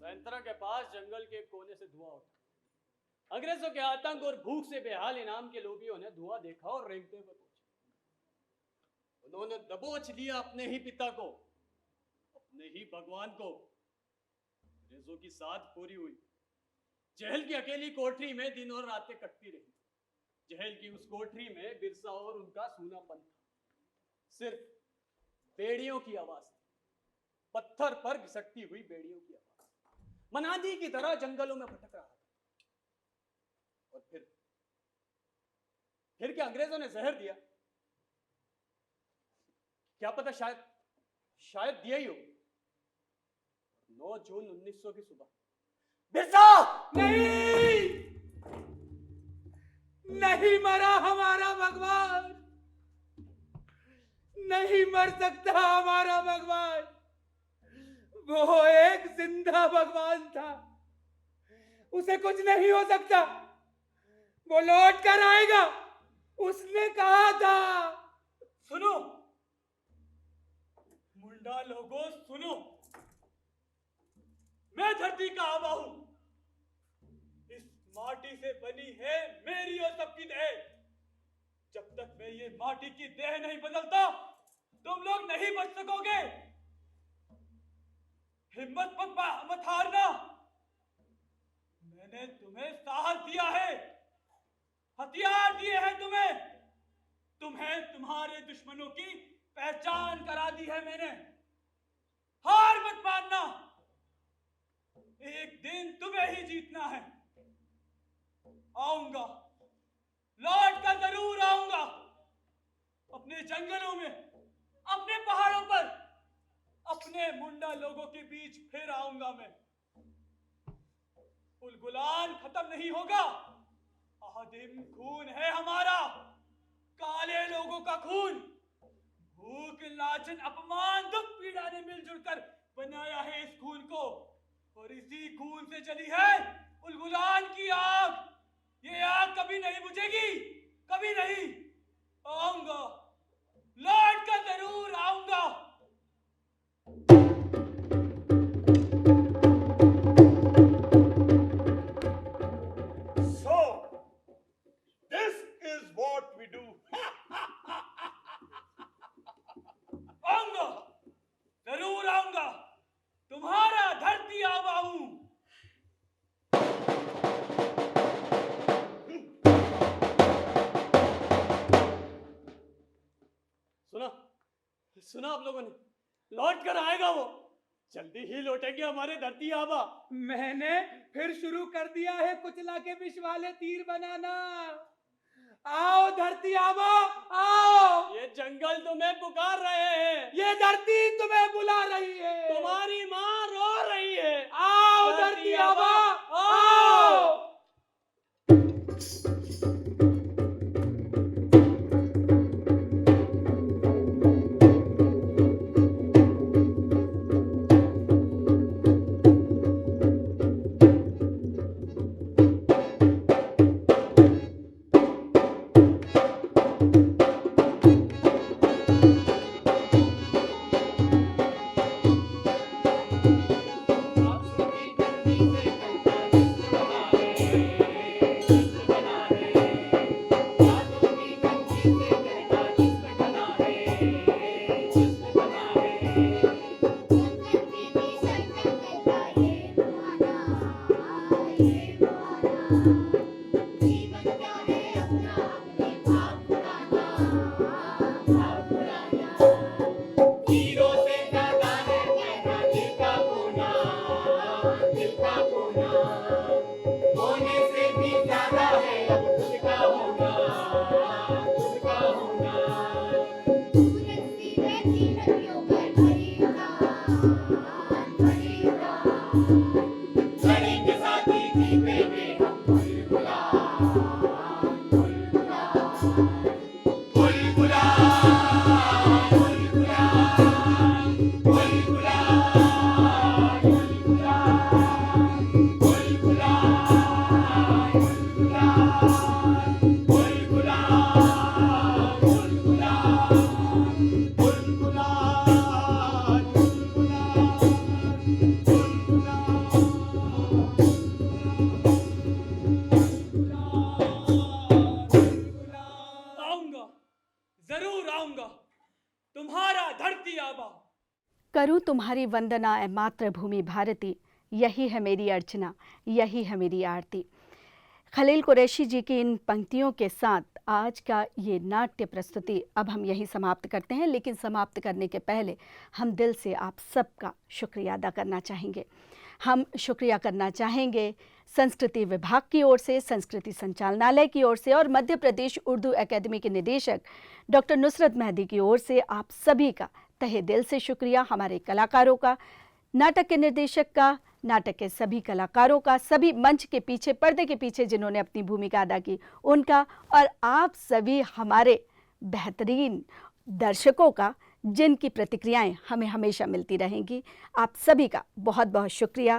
संतरा के पास जंगल के कोने से धुआं उठा। अंग्रेजों के आतंक और भूख से बेहाल इनाम के लोभियों ने धुआं देखा और रेंगते हुए पहुंचे। उन्होंने दबोच लिया अपने ही पिता को, अपने ही भगवान को। अंग्रेजों की साथ पूरी हुई। जेल की अकेली कोठरी में दिन और रातें कटती रही। जेल की उस कोठरी में बिरसा और उनका सूनापन था। सिर्फ बेड़ियों की आवाज थी, पत्थर पर घिसटती हुई बेड़ियों की आवाज। मनादी की तरह जंगलों में भटक रहा था। और फिर क्या अंग्रेजों ने जहर दिया? क्या पता, शायद दिया ही हो। 9 जून 1900 की सुबह बिरसा नहीं, नहीं मरा हमारा भगवान। नहीं मर सकता हमारा भगवान। वो एक जिंदा भगवान था, उसे कुछ नहीं हो सकता, वो लौट कर आएगा, उसने कहा था। सुनो मुंडा लोगों, सुनो, मैं धरती का आवा हूं। इस माटी से बनी है मेरी और सबकी देह। जब तक मैं ये माटी की देह नहीं बदलता, तुम लोग नहीं बच सकोगे। हिम्मत मत हारना। मैंने तुम्हें साहस दिया है, हथियार दिए हैं तुम्हें तुम्हारे दुश्मनों की पहचान करा दी है मैंने। हार मत मानना, एक दिन तुम्हें ही जीतना है। आऊंगा, लौट कर जरूर आऊंगा, अपने जंगलों में, अपने पहाड़ों पर, अपने मुंडा लोगों के बीच फिर आऊंगा मैं। उलगुलान खत्म नहीं होगा। आदिम खून है हमारा, काले लोगों का खून। भूख, लालच, अपमान, दुख, पीड़ा ने मिलजुल कर बनाया है इस खून को, और इसी खून से जली है उलगुलान की आग। ये आग कभी नहीं बुझेगी, कभी नहीं। आऊंगा, लौट कर जरूर आऊंगा। So, this is what we do. आऊंगा, जरूर आऊंगा, तुम्हारा धरती आवा हूं। सुना आप लोगों ने, लौट कर आएगा वो। जल्दी ही लौटेंगे हमारे धरती आबा। मैंने फिर शुरू कर दिया है कुचला के विष वाले तीर बनाना। आओ धरती आबा, आओ। ये जंगल तुम्हें पुकार रहे हैं, ये धरती तुम्हें बुला रही है, तुम्हारी माँ रो रही है। आओ धरती आबा, आओ। करूं तुम्हारी वंदना ए मातृभूमि भारती, यही है मेरी अर्चना, यही है मेरी आरती। खलील कुरैशी जी की इन पंक्तियों के साथ आज का ये नाट्य प्रस्तुति अब हम यहीं समाप्त करते हैं, लेकिन समाप्त करने के पहले हम दिल से आप सबका शुक्रिया अदा करना चाहेंगे। हम शुक्रिया करना चाहेंगे संस्कृति विभाग की ओर से, संस्कृति संचालनालय की ओर से और मध्य प्रदेश उर्दू एकेडमी के निदेशक डॉक्टर नुसरत मेहदी की ओर से आप सभी का तहे दिल से शुक्रिया। हमारे कलाकारों का, नाटक के निर्देशक का, नाटक के सभी कलाकारों का, सभी मंच के पीछे, पर्दे के पीछे जिन्होंने अपनी भूमिका अदा की उनका, और आप सभी हमारे बेहतरीन दर्शकों का जिनकी प्रतिक्रियाएं हमें हमेशा मिलती रहेंगी। आप सभी का बहुत बहुत शुक्रिया।